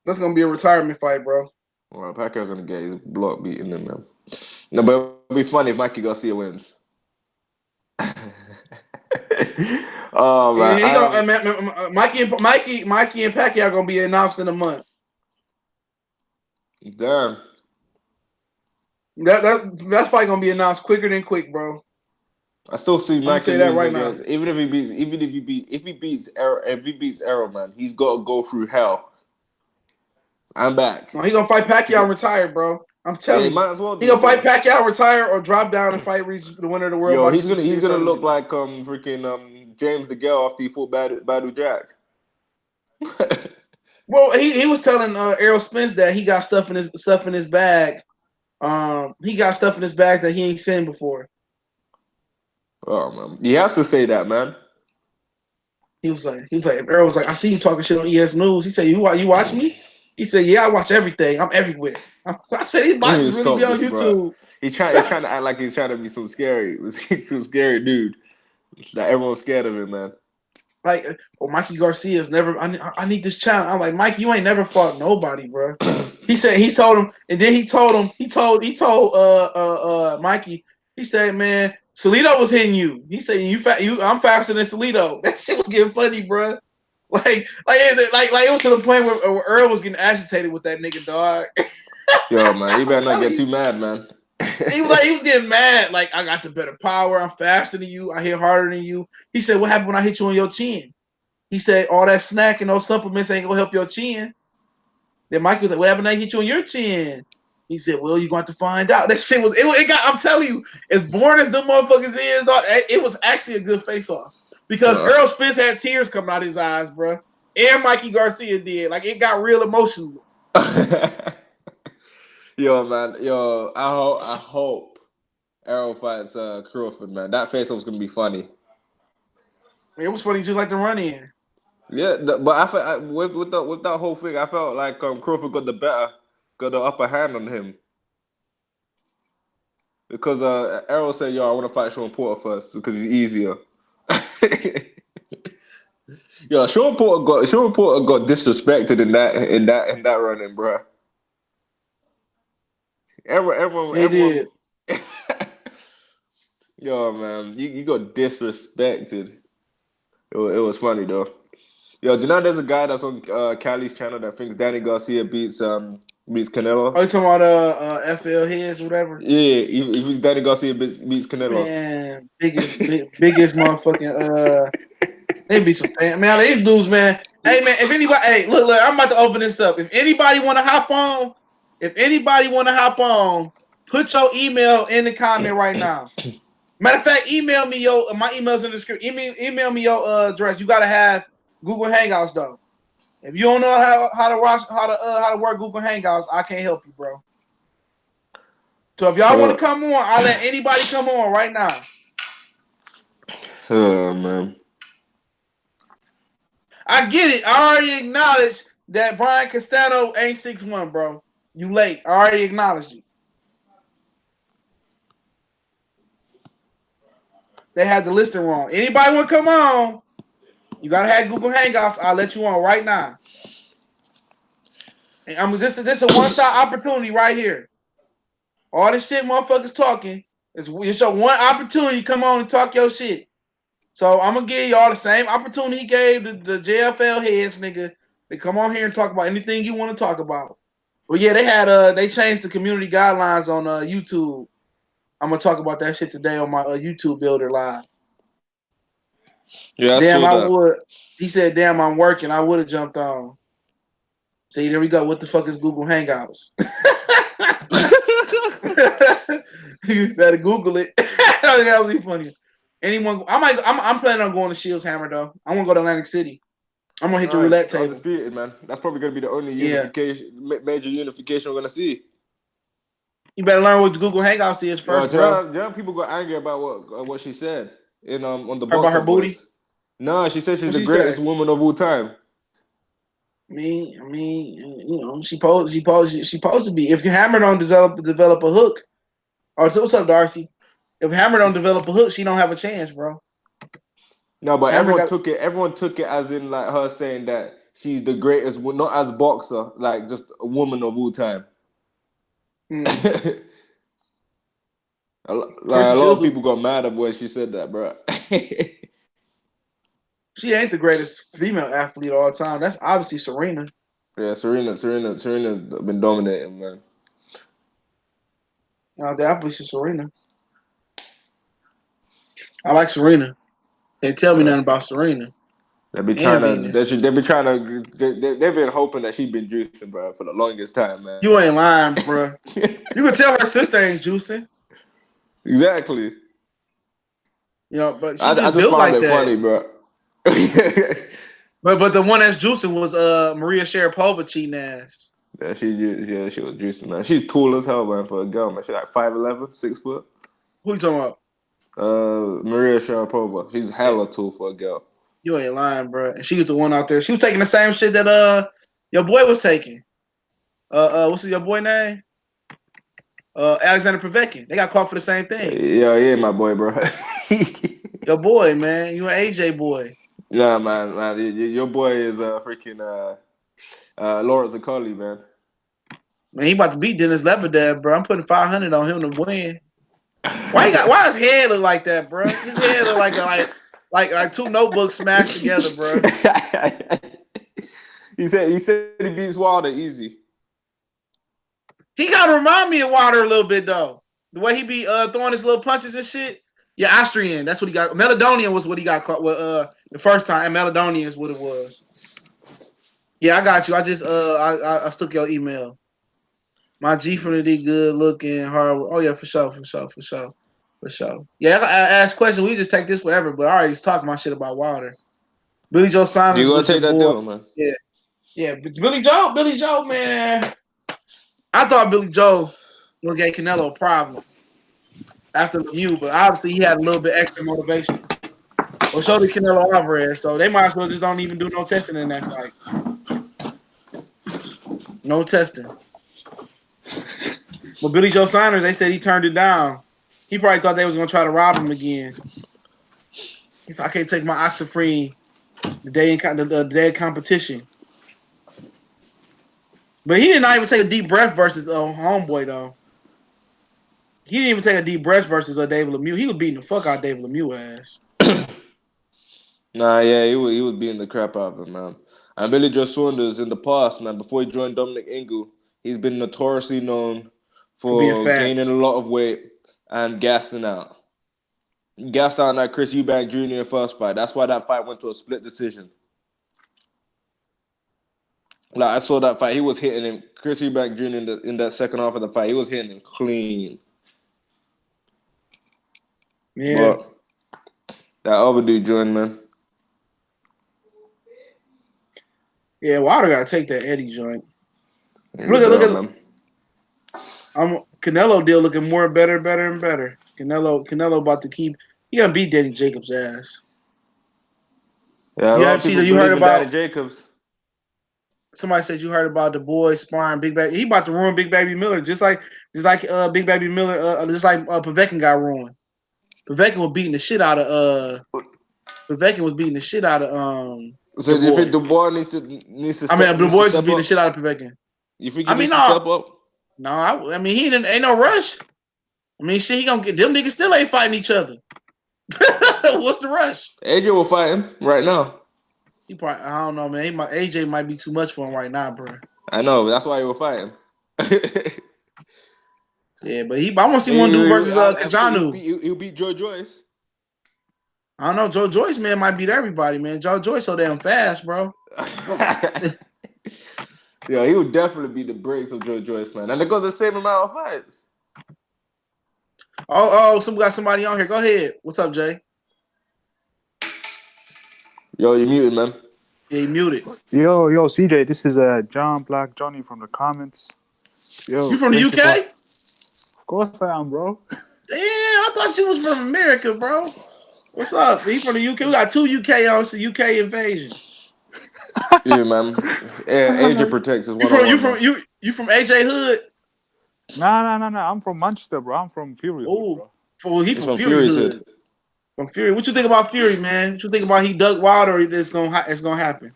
Speaker 1: That's gonna be a retirement fight, bro.
Speaker 2: Well, Pacquiao's gonna get his block beaten in them. No, but it'll be funny if Mikey Garcia wins. Oh man,
Speaker 1: He gonna Mikey and Pacquiao gonna be announced in a month.
Speaker 2: damn.
Speaker 1: That's probably gonna be announced quicker than quick, bro.
Speaker 2: I still see
Speaker 1: I'm gonna
Speaker 2: Mikey
Speaker 1: tell you that
Speaker 2: losing
Speaker 1: right now.
Speaker 2: against if he beats Arrow, man, he's got to go through hell. I'm back.
Speaker 1: No, he gonna fight Pacquiao and retire, bro. I'm
Speaker 2: Yeah,
Speaker 1: telling
Speaker 2: he
Speaker 1: you.
Speaker 2: might as well
Speaker 1: He
Speaker 2: do,
Speaker 1: gonna fight
Speaker 2: bro.
Speaker 1: Pacquiao, retire, or drop down and fight reach the winner of the World
Speaker 2: Yo,
Speaker 1: Boxing
Speaker 2: he's
Speaker 1: Super
Speaker 2: gonna
Speaker 1: Series
Speaker 2: look
Speaker 1: tournament.
Speaker 2: like freaking James DeGale after he fought Badu Jack.
Speaker 1: Well, he was telling Errol Spence that he got stuff in his bag. He got stuff in his bag that he ain't seen before.
Speaker 2: Oh man, he has to say that, man.
Speaker 1: He was like, Errol was like, I see you talking shit on ES News. He said, you watch me? He said, yeah, I watch everything. I'm everywhere. I said, these
Speaker 2: We need to
Speaker 1: boxers really
Speaker 2: stop
Speaker 1: be on
Speaker 2: this, bro.
Speaker 1: YouTube.
Speaker 2: He's trying to act like he's trying to be so scary. He's so scary, dude. That everyone's scared of him, man.
Speaker 1: Like, Mikey Garcia's never. I need this challenge. I'm like, Mike, you ain't never fought nobody, bro. He said he told him, and then he told Mikey. He said, man, Salido was hitting you. He said I'm faster than Salido. That shit was getting funny, bro. Like it was to the point where Earl was getting agitated with that nigga, dog.
Speaker 2: Yo, man, you better not get too mad, man.
Speaker 1: He was getting mad. Like, I got the better power. I'm faster than you. I hit harder than you. He said, what happened when I hit you on your chin? He said, all that snack and those supplements ain't gonna help your chin. Then Mikey was like, what happened when I hit you on your chin? He said, well, you're going to find out. That shit it got, I'm telling you, as boring as them motherfuckers is, dog, it was actually a good face-off. Because Errol Spence had tears coming out his eyes, bro. And Mikey Garcia did. Like, it got real emotional.
Speaker 2: Yo, man. Yo, I hope Arrow fights Crawford, man. That face-off's gonna be funny.
Speaker 1: It was funny, just like the run-in.
Speaker 2: Yeah, but I felt with that whole thing, I felt like Crawford got the upper hand on him because Errol said, "Yo, I want to fight Sean Porter first because he's easier." Yo, Sean Porter got disrespected in that running, bro. Everyone.
Speaker 1: Did.
Speaker 2: Yo, man, you got disrespected. It was funny though. Yo, do you know there's a guy that's on Cali's channel that thinks Danny Garcia beats Canelo?
Speaker 1: Oh, you talking about FL Heads or whatever?
Speaker 2: Yeah, if Danny Garcia beats Canelo.
Speaker 1: Man, biggest motherfucking they be some fan. Man, these dudes, man. Hey man, if anybody look, I'm about to open this up. If anybody wanna hop on, put your email in the comment right now. Matter of fact, email me my email's in the description. Email me your address. You gotta have Google Hangouts though. If you don't know how to work Google Hangouts, I can't help you, bro. So if y'all want to come on, I'll let anybody come on right now.
Speaker 2: Oh man.
Speaker 1: I get it. I already acknowledged that Brian Castano ain't 6'1", bro. You late. I already acknowledged you. They had the listing wrong. Anybody want to come on? You gotta have Google Hangouts. I'll let you on right now. And this is a one-shot opportunity right here. All this shit motherfuckers talking. It's your one opportunity. Come on and talk your shit. So I'm gonna give y'all the same opportunity he gave the JFL heads, nigga, to come on here and talk about anything you want to talk about. Well, yeah, they changed the community guidelines on YouTube. I'm gonna talk about that shit today on my YouTube Builder live.
Speaker 2: Yeah, I
Speaker 1: Damn,
Speaker 2: saw
Speaker 1: I
Speaker 2: that.
Speaker 1: would. He said, "Damn, I'm working. I would have jumped on." See, there we go. What the fuck is Google Hangouts? You better Google it. That would be funny. I'm planning on going to Shields Hammer though. I want to go to Atlantic City. I'm gonna hit the
Speaker 2: Nice,
Speaker 1: roulette table.
Speaker 2: undisputed, man. That's probably gonna be the only major unification we're gonna see.
Speaker 1: You better learn what the Google Hangouts is first, bro.
Speaker 2: Do you know people got angry about what she said in on the
Speaker 1: About her
Speaker 2: boxer
Speaker 1: booty.
Speaker 2: voice? No, she said she's
Speaker 1: What
Speaker 2: the
Speaker 1: she say?
Speaker 2: greatest woman of all time.
Speaker 1: I mean, you know, she supposed to be. If Hammer don't develop a hook, or what's up, Darcy? If Hammer don't develop a hook, she don't have a chance, bro.
Speaker 2: No, but
Speaker 1: Hammer
Speaker 2: everyone took it as in like her saying that she's the greatest, not as boxer, like just a woman of all time. Like a lot of people got mad at when she said that, bro.
Speaker 1: She ain't the greatest female athlete of all time. That's obviously Serena.
Speaker 2: Yeah, Serena's been dominating, man.
Speaker 1: I believe she's Serena. I like Serena. They tell me nothing about Serena.
Speaker 2: They've been trying to. They've been hoping that she's been juicing, bro, for the longest time, man.
Speaker 1: You ain't lying, bro. You can tell her sister ain't juicing.
Speaker 2: Exactly.
Speaker 1: You know, but she
Speaker 2: I
Speaker 1: just
Speaker 2: just
Speaker 1: built
Speaker 2: found
Speaker 1: like
Speaker 2: it
Speaker 1: that.
Speaker 2: funny, bro.
Speaker 1: but the one that's juicing was Maria Sharapova cheating ass.
Speaker 2: Yeah, she was juicing, man. She's tall as hell, man, for a girl, man. She's like 5'11", 6 foot.
Speaker 1: Who you talking about?
Speaker 2: Maria Sharapova. She's hella tall for a girl.
Speaker 1: You ain't lying, bro. And she was the one out there. She was taking the same shit that your boy was taking. What's your boy name? Alexander Povetkin. They got caught for the same thing.
Speaker 2: Yeah, my boy, bro.
Speaker 1: Your boy, man. You an AJ boy.
Speaker 2: Yeah, man. Your boy is freaking Lawrence Akali, man.
Speaker 1: Man, he about to beat Dennis Lebedev, bro. I'm putting 500 on him to win. Why his head look like that, bro? His head look like two notebooks smashed together, bro.
Speaker 2: He said he beats Wilder easy.
Speaker 1: He gotta remind me of Wilder a little bit though. The way he be throwing his little punches and shit. Yeah, Austrian. That's what he got. Meladonian was what he got caught with the first time. And Meladonian is what it was. Yeah, I got you. I just I stuck your email. My G from the D good looking hard. Oh yeah, for sure. Yeah, I asked questions. We just take this forever, but I already talking my shit about Wilder. Billy Joe Saunders was your boy.
Speaker 2: Man.
Speaker 1: Yeah. But Billy Joe, man. I thought Billy Joe would get Canelo a problem after Lemieux, but obviously he had a little bit extra motivation. Or so did Canelo Alvarez, so they might as well just don't even do no testing in that fight. No testing. But Billy Joe Saunders, they said he turned it down. He probably thought they was gonna try to rob him again. He said, I can't take my oxyfree the day of competition. But he did not even take a deep breath versus homeboy though. He didn't even take a deep breath versus David Lemieux. He was beating the fuck out of David Lemieux ass.
Speaker 2: Nah, yeah, he was beating the crap out of him, man. And Billy Joe Saunders in the past, man, before he joined Dominic Ingle, he's been notoriously known for gaining a lot of weight and gassing out. He gassed out that Chris Eubank Jr. first fight. That's why that fight went to a split decision. Like, I saw that fight. He was hitting him. Chris Eubank Jr. in that second half of the fight, he was hitting him clean.
Speaker 1: Yeah.
Speaker 2: But that other dude joined, man.
Speaker 1: Yeah, Wilder gotta take that Eddie joint. Look at Canelo deal looking more better. Canelo about to keep. He gonna beat Danny Jacobs' ass.
Speaker 2: Yeah, a lot of people you heard about Danny Jacobs.
Speaker 1: Somebody said you heard about the boy sparring Big Baby. He about to ruin Big Baby Miller, just like Big Baby Miller, just like Povetkin got ruined. Povetkin was beating the shit out of
Speaker 2: So do you think the boy needs to
Speaker 1: the boys is beating the shit out of Povetkin.
Speaker 2: You think he needs to step up?
Speaker 1: No, I mean he ain't no rush. I mean shit, he gonna get them niggas still ain't fighting each other. What's the rush?
Speaker 2: AJ will fight him right now.
Speaker 1: He probably, I don't know, man. AJ might be too much for him right now, bro.
Speaker 2: I know, but that's why he will fight him.
Speaker 1: Yeah, but I want to see one dude versus Kajanu.
Speaker 2: He'll beat Joe Joyce.
Speaker 1: I don't know. Joe Joyce, man, might beat everybody, man. Joe Joyce so damn fast, bro.
Speaker 2: Yeah, he would definitely beat the brakes of Joe Joyce, man. And they got the same amount of fights.
Speaker 1: Oh, we got somebody on here. Go ahead. What's up, Jay?
Speaker 2: Yo, you muted, man.
Speaker 1: Yeah, you muted.
Speaker 3: Yo, CJ, this is John Black Johnny from the comments. Yo,
Speaker 1: you from the UK?
Speaker 3: Of course I am, bro.
Speaker 1: Damn, I thought you was from America, bro. What's up? He from the UK. We got two UK on the UK invasion.
Speaker 2: Yeah, man. AJ protects us.
Speaker 1: You from AJ Hood?
Speaker 3: Nah. I'm from Manchester, bro. I'm from Fury Hood,
Speaker 1: bro. He's from Fury Hood. From Fury. What you think about Fury, man? What you think about he dug Wilder? It's gonna happen?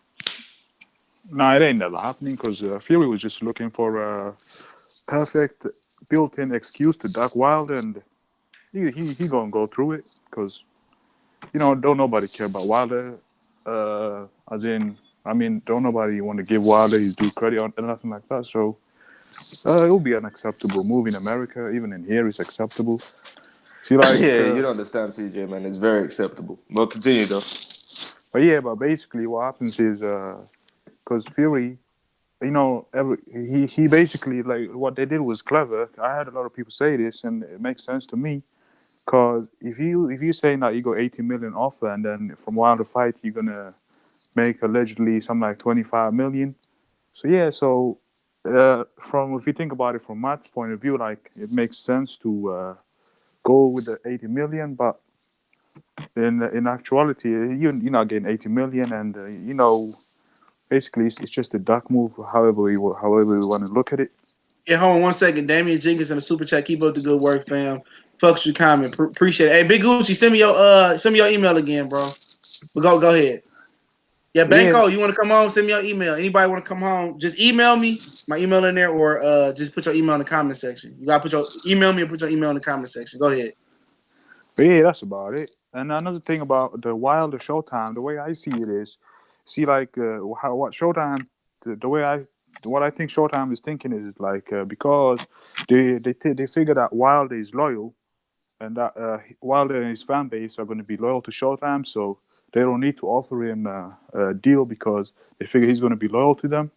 Speaker 3: Nah, it ain't never happening because Fury was just looking for a perfect built-in excuse to duck Wilder, and he gonna go through it because don't nobody care about Wilder. As in, I mean, don't nobody want to give Wilder his due credit or nothing like that. So it will be an acceptable move in America. Even in here, it's acceptable. See, like,
Speaker 2: Yeah, you don't understand, CJ, man. It's very acceptable. But continue though.
Speaker 3: but basically, what happens is, because Fury, he basically like what they did was clever. I had a lot of people say this, and it makes sense to me. Because if you saying that you got 80 million offer, and then from Wilder fight you're gonna make allegedly something like 25 million. So yeah, so from if you think about it from Matt's point of view, like it makes sense to go with the 80 million, but in actuality, you're not getting 80 million, and basically it's just a duck move. However we want to look at it.
Speaker 1: Yeah, hold on 1 second. Damian Jenkins in the super chat. Keep up the good work, fam. Fucks your comment. Appreciate it. Hey, Big Gucci, send me your email again, bro. But go ahead. Yeah,
Speaker 3: But yeah,
Speaker 1: Banco, you want to come home? Send me your email. Anybody want to come home? Just email me. My email in there, or just put your email in the comment section. You gotta put your email me and put your email in the comment section. Go ahead.
Speaker 3: But yeah, that's about it. And another thing about the Wilder Showtime, the way I see it is, see like what Showtime, the way what I think Showtime is thinking is like because they figure that Wilder is loyal and that Wilder and his fan base are going to be loyal to Showtime, so they don't need to offer him a deal because they figure he's going to be loyal to them.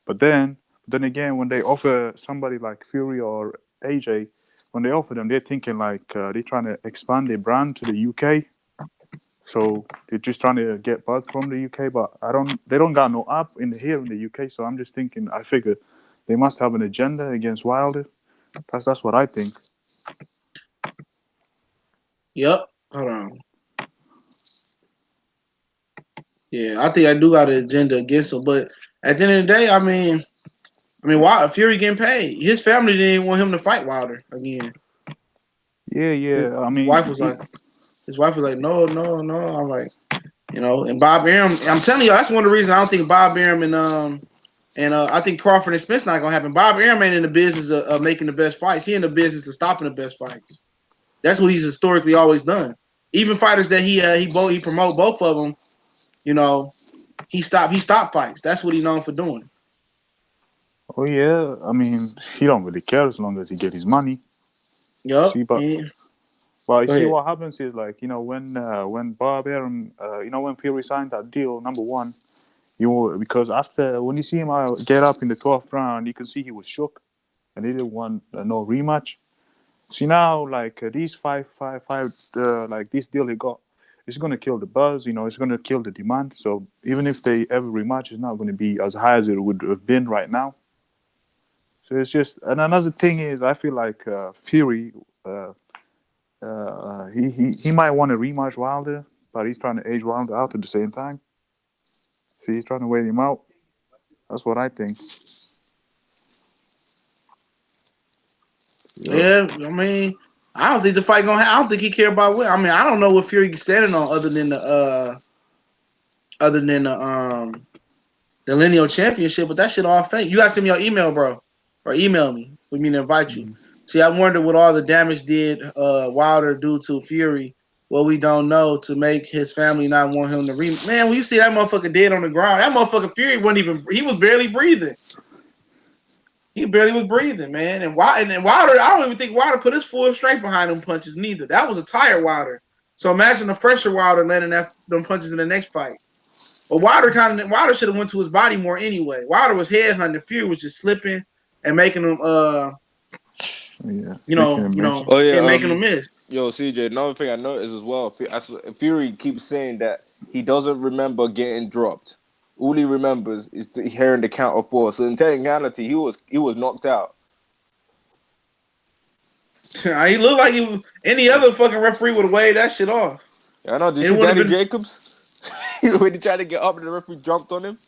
Speaker 3: But then again, when they offer somebody like Fury or AJ, when they offer them, they're thinking like they're trying to expand their brand to the UK. So they're just trying to get buzz from the UK. But they don't got no app here in the UK. So I'm just thinking, I figure they must have an agenda against Wilder. That's what I think.
Speaker 1: Yep. Hold on. Yeah, I think I do got an agenda against him, but at the end of the day, I mean, Wilder, Fury getting paid. His family didn't want him to fight Wilder again.
Speaker 3: Yeah. I
Speaker 1: His
Speaker 3: mean,
Speaker 1: wife was like, no, no, no. I'm like, and Bob Arum. I'm telling you, that's one of the reasons I don't think Bob Arum and I think Crawford and Spence not gonna happen. Bob Arum ain't in the business of making the best fights. He in the business of stopping the best fights. That's what he's historically always done. Even fighters that he promote both of them, he stopped fights. That's what he's known for doing.
Speaker 3: oh yeah. I mean, he don't really care as long as he get his money.
Speaker 1: Yup.
Speaker 3: See, but
Speaker 1: Yeah.
Speaker 3: Well, you
Speaker 1: Go
Speaker 3: see,
Speaker 1: ahead.
Speaker 3: what happens is like when Bob Arum, when Fury signed that deal, number one, because after when you see him get up in the 12th round, you can see he was shook, and he didn't want no rematch. See now, like these five, like this deal he got, it's gonna kill the buzz. It's gonna kill the demand. So even if they ever rematch, it's not gonna be as high as it would have been right now. So it's just, and another thing is, I feel like Fury. He might want to rematch Wilder, but he's trying to age Wilder out at the same time. So he's trying to wait him out. That's what I think. Yep.
Speaker 1: Yeah, I don't think the fight gonna happen. I don't think he care about what. I don't know what Fury standing on other than the lineal championship, but that shit all fake. You gotta send me your email, bro, or email me. We mean to invite you. See, I wonder what all the damage did Wilder do to Fury. What we don't know to make his family not want him to Man, when you see that motherfucker dead on the ground, that motherfucker Fury wasn't even. He was barely breathing. He barely was breathing, man. And Wilder, I don't even think Wilder put his full strength behind them punches neither. That was a tired Wilder. So imagine a fresher Wilder landing them punches in the next fight. But Wilder should have went to his body more anyway. Wilder was headhunting. Fury was just slipping and making him
Speaker 3: Yeah, making him miss.
Speaker 2: Oh yeah,
Speaker 1: making him miss.
Speaker 2: yo, CJ. Another thing I noticed as well, Fury keeps saying that he doesn't remember getting dropped. All he remembers is hearing the count of four. So in technicality, he was knocked out.
Speaker 1: He looked like any other fucking referee would have waved that shit off.
Speaker 2: I know. Did you see Danny Jacobs when he tried to get up and the referee jumped on him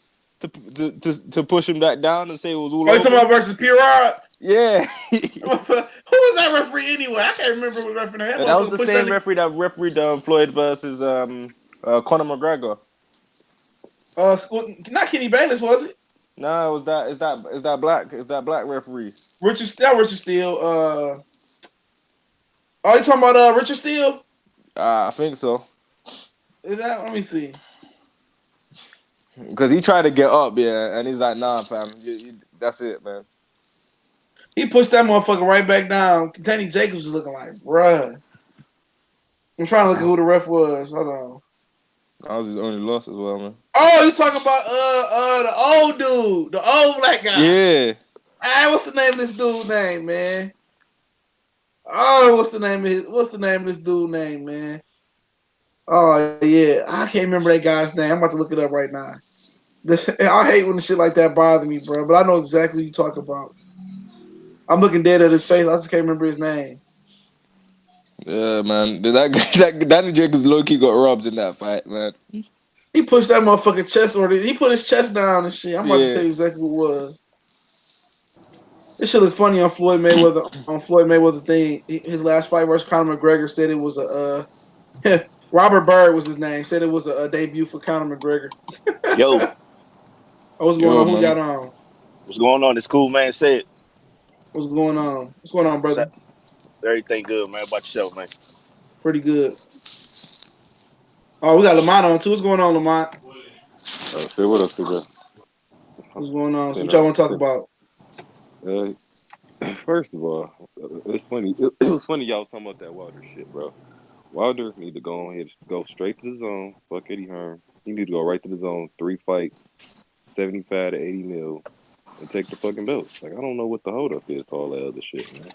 Speaker 2: to push him back down and say it was all over?
Speaker 1: Somebody versus Pirard.
Speaker 2: Yeah.
Speaker 1: Who was that referee anyway? I can't remember who referee that.
Speaker 2: That was the same referee that refereed Floyd versus Conor McGregor.
Speaker 1: Not Kenny Bayless, was it?
Speaker 2: No, it was that black referee.
Speaker 1: Richard Steele. Oh, you talking about Richard Steele?
Speaker 2: I think so.
Speaker 1: Is that? Let me see.
Speaker 2: Because he tried to get up, yeah, and he's like, nah, fam, that's it, man.
Speaker 1: He pushed that motherfucker right back down. Danny Jacobs was looking like, bruh. I'm trying to look at who the ref was. Hold on.
Speaker 2: That was his only loss as well, man.
Speaker 1: Oh, you talking about the old dude, the old black guy?
Speaker 2: Yeah.
Speaker 1: What's the name of this dude name, man? Oh, what's the name of this dude name, man? Oh yeah, I can't remember that guy's name. I'm about to look it up right now. I hate when the shit like that bother me, bro. But I know exactly what you talk about. I'm looking dead at his face. I just can't remember his name.
Speaker 2: Yeah, man. That Danny Jacobs low key got robbed in that fight, man.
Speaker 1: He pushed that motherfucking chest or he put his chest down and shit. I'm about to
Speaker 2: Yeah.
Speaker 1: tell you exactly what it was. This shit look funny on Floyd Mayweather thing. His last fight versus Conor McGregor said it was a Robert Byrd was his name. Said it was a debut for Conor McGregor.
Speaker 4: Yo,
Speaker 1: What's going
Speaker 2: Yo,
Speaker 1: on? Who
Speaker 2: man.
Speaker 1: got on?
Speaker 4: what's going on? This cool man said.
Speaker 1: What's going on? What's going on, brother?
Speaker 4: Everything good, man. About yourself, man.
Speaker 1: Pretty good. Oh, we got Lamont on too. What's going on, Lamont?
Speaker 5: Say what up, bro?
Speaker 1: What's going on? So
Speaker 5: You
Speaker 1: what y'all
Speaker 5: know,
Speaker 1: want to talk about?
Speaker 5: first of all, it's funny. It was funny y'all was talking about that Wilder shit, bro. Wilder need to go ahead, go straight to the zone. Fuck Eddie Hearn. He need to go right to the zone. 3 fights, 75 to 80 mil, and take the fucking belt. Like I don't know what the hold up is to all that other shit, man.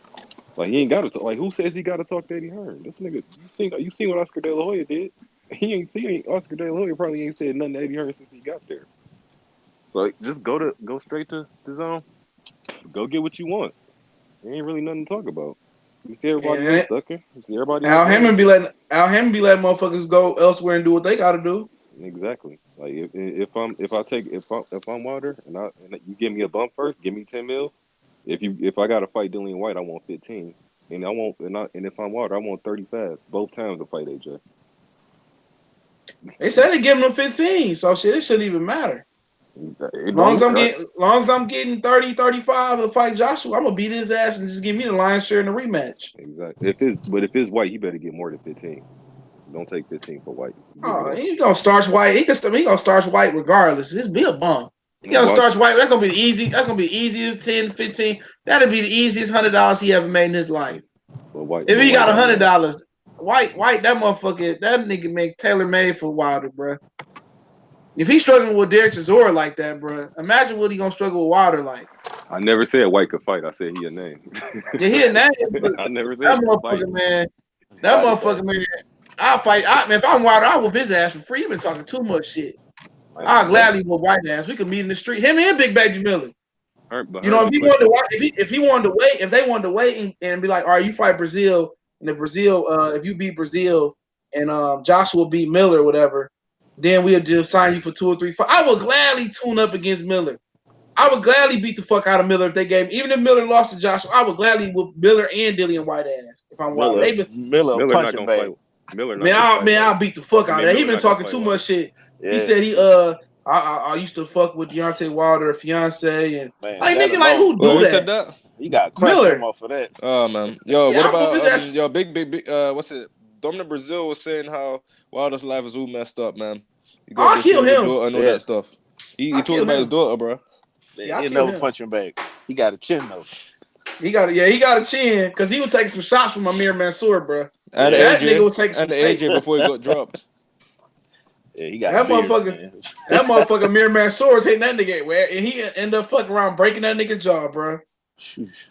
Speaker 5: Like he ain't got to talk. Like who says he got to talk to Eddie Hearn? This nigga, you seen what Oscar De La Hoya did? He ain't Oscar De La Hoya probably ain't said nothing to Eddie Hearn since he got there. Like just go straight to the zone. Go get what you want. There ain't really nothing to talk about. You see everybody else
Speaker 1: And
Speaker 5: ducking. You see everybody else
Speaker 1: Al
Speaker 5: running.
Speaker 1: Hammond be letting motherfuckers go elsewhere and do what they got to do.
Speaker 5: Exactly. Like if I'm Wilder and you give me a bump first, give me 10 mil. If I got to fight Dillian White, I want 15, and if I'm Wilder, I want 35 both times to fight AJ.
Speaker 1: They said they give him 15, so shit, it shouldn't even matter.
Speaker 5: It
Speaker 1: Long
Speaker 5: don't
Speaker 1: as I'm
Speaker 5: matter.
Speaker 1: getting, long as I'm getting 30, 35 to fight Joshua, I'm gonna beat his ass and just give me the lion's share in the rematch.
Speaker 5: Exactly. If it's White, he better get more than 15. Don't take 15 for White. Give me
Speaker 1: Oh,
Speaker 5: more.
Speaker 1: he gonna starch White. He gonna starch White regardless. This be a bum. He gonna
Speaker 5: White,
Speaker 1: starch White. That's gonna be easy. That's gonna be easiest 10, 15. That'll be the easiest $100 he ever made in his life. If
Speaker 5: but
Speaker 1: he
Speaker 5: White
Speaker 1: got
Speaker 5: got mad.
Speaker 1: $100, White, that motherfucker, that nigga make tailor made for Wilder, bro. If he's struggling with Derek Chisora like that, bro, imagine what he gonna struggle with Wilder like.
Speaker 5: I never said White could fight. I said he a name.
Speaker 1: Yeah, he in that.
Speaker 5: I never said
Speaker 1: That
Speaker 5: he could fight.
Speaker 1: motherfucker, man. That
Speaker 4: Body
Speaker 1: motherfucker,
Speaker 4: bag.
Speaker 1: man. I'll fight. Man, if I'm Wilder, I'll whoop his ass for free. He been talking too much shit. I'll
Speaker 5: But
Speaker 1: gladly whoop White ass. We can meet in the street. Him and Big Baby Miller. You know,
Speaker 5: Hearn
Speaker 1: if
Speaker 5: be
Speaker 1: he wanted to
Speaker 5: pushing.
Speaker 1: watch, if he wanted to wait, if they wanted to wait and be like, all right, you fight Breazeale, and if Breazeale, if you beat Breazeale and Joshua beat Miller or whatever, then we'll just sign you for 2 or 3 fights. I would gladly tune up against Miller. I would gladly beat the fuck out of Miller if they gave me, even if Miller lost to Joshua, I would gladly whoop Miller and Dillian White ass if I'm Wilder.
Speaker 4: Miller
Speaker 5: Miller not
Speaker 4: punching
Speaker 5: gonna fight.
Speaker 4: bag.
Speaker 5: Miller not
Speaker 1: Man,
Speaker 5: gonna fight
Speaker 1: I'll
Speaker 5: White.
Speaker 1: beat the fuck
Speaker 5: I
Speaker 1: out of
Speaker 5: mean
Speaker 1: that. He
Speaker 5: Miller
Speaker 1: been
Speaker 5: not gonna
Speaker 1: talking
Speaker 5: fight
Speaker 1: too much
Speaker 5: Wilder.
Speaker 1: shit. He
Speaker 4: Yeah,
Speaker 1: said I used to fuck with Deontay Wilder, fiance, and
Speaker 4: man.
Speaker 1: like
Speaker 4: That
Speaker 1: nigga, like
Speaker 4: alone,
Speaker 1: who
Speaker 2: Well,
Speaker 1: do
Speaker 2: who said
Speaker 1: that?
Speaker 2: that?
Speaker 4: he got crushed him
Speaker 1: Miller.
Speaker 4: off of that.
Speaker 2: Oh man, yo, what
Speaker 1: Yeah, I whoop
Speaker 2: about
Speaker 1: his ass.
Speaker 2: big what's it? Dominic Brazil was saying how Wilder's life is all messed up, man. He got
Speaker 1: I'll
Speaker 2: this shit
Speaker 1: kill
Speaker 2: with his
Speaker 1: him.
Speaker 2: daughter and all
Speaker 4: Yeah,
Speaker 2: that stuff. He
Speaker 1: I'll
Speaker 2: talked
Speaker 1: kill
Speaker 2: about his
Speaker 1: him.
Speaker 2: daughter, bro.
Speaker 1: Yeah, I'll
Speaker 4: he'll
Speaker 1: kill
Speaker 4: never
Speaker 1: him.
Speaker 4: punch him back. He got a chin though.
Speaker 1: He got a chin because he was taking some shots from Amir Mansour, bro.
Speaker 2: And
Speaker 4: Yeah,
Speaker 1: That nigga
Speaker 2: AJ
Speaker 1: was taking
Speaker 2: and
Speaker 1: some
Speaker 2: AJ before he got dropped.
Speaker 4: yeah. He got a
Speaker 1: that
Speaker 4: beard,
Speaker 1: motherfucker.
Speaker 4: man.
Speaker 1: That motherfucker Amir Mansour was hitting that nigga where and he ended up fucking around breaking that nigga jaw, bro.
Speaker 4: Sheesh.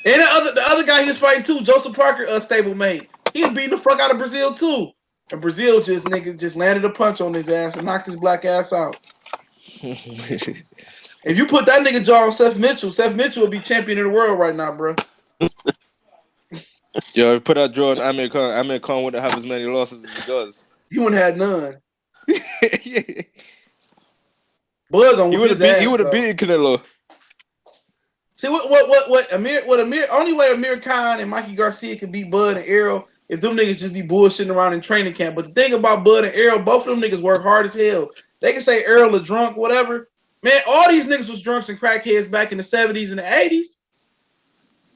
Speaker 1: And the other guy he was fighting too, Joseph Parker, stablemate. He was beating the fuck out of Breazeale too. And Breazeale just landed a punch on his ass and knocked his black ass out. If you put that nigga jaw on Seth Mitchell will be champion of the world right now, bro.
Speaker 2: Yo, put that draw on Amir Khan. Amir Khan wouldn't have as many losses as he does.
Speaker 1: He wouldn't have none.
Speaker 2: Yeah.
Speaker 1: Bud gonna
Speaker 2: He
Speaker 1: whoop
Speaker 2: would
Speaker 1: his
Speaker 2: have beat. He
Speaker 1: ass
Speaker 2: would have
Speaker 1: though.
Speaker 2: beaten Canelo.
Speaker 1: See what Amir only way Amir Khan and Mikey Garcia could beat Bud and Errol if them niggas just be bullshitting around in training camp. But the thing about Bud and Errol, both of them niggas work hard as hell. They can say Errol a drunk, whatever. Man, all these niggas was drunks and crackheads back in the 70s and the 80s.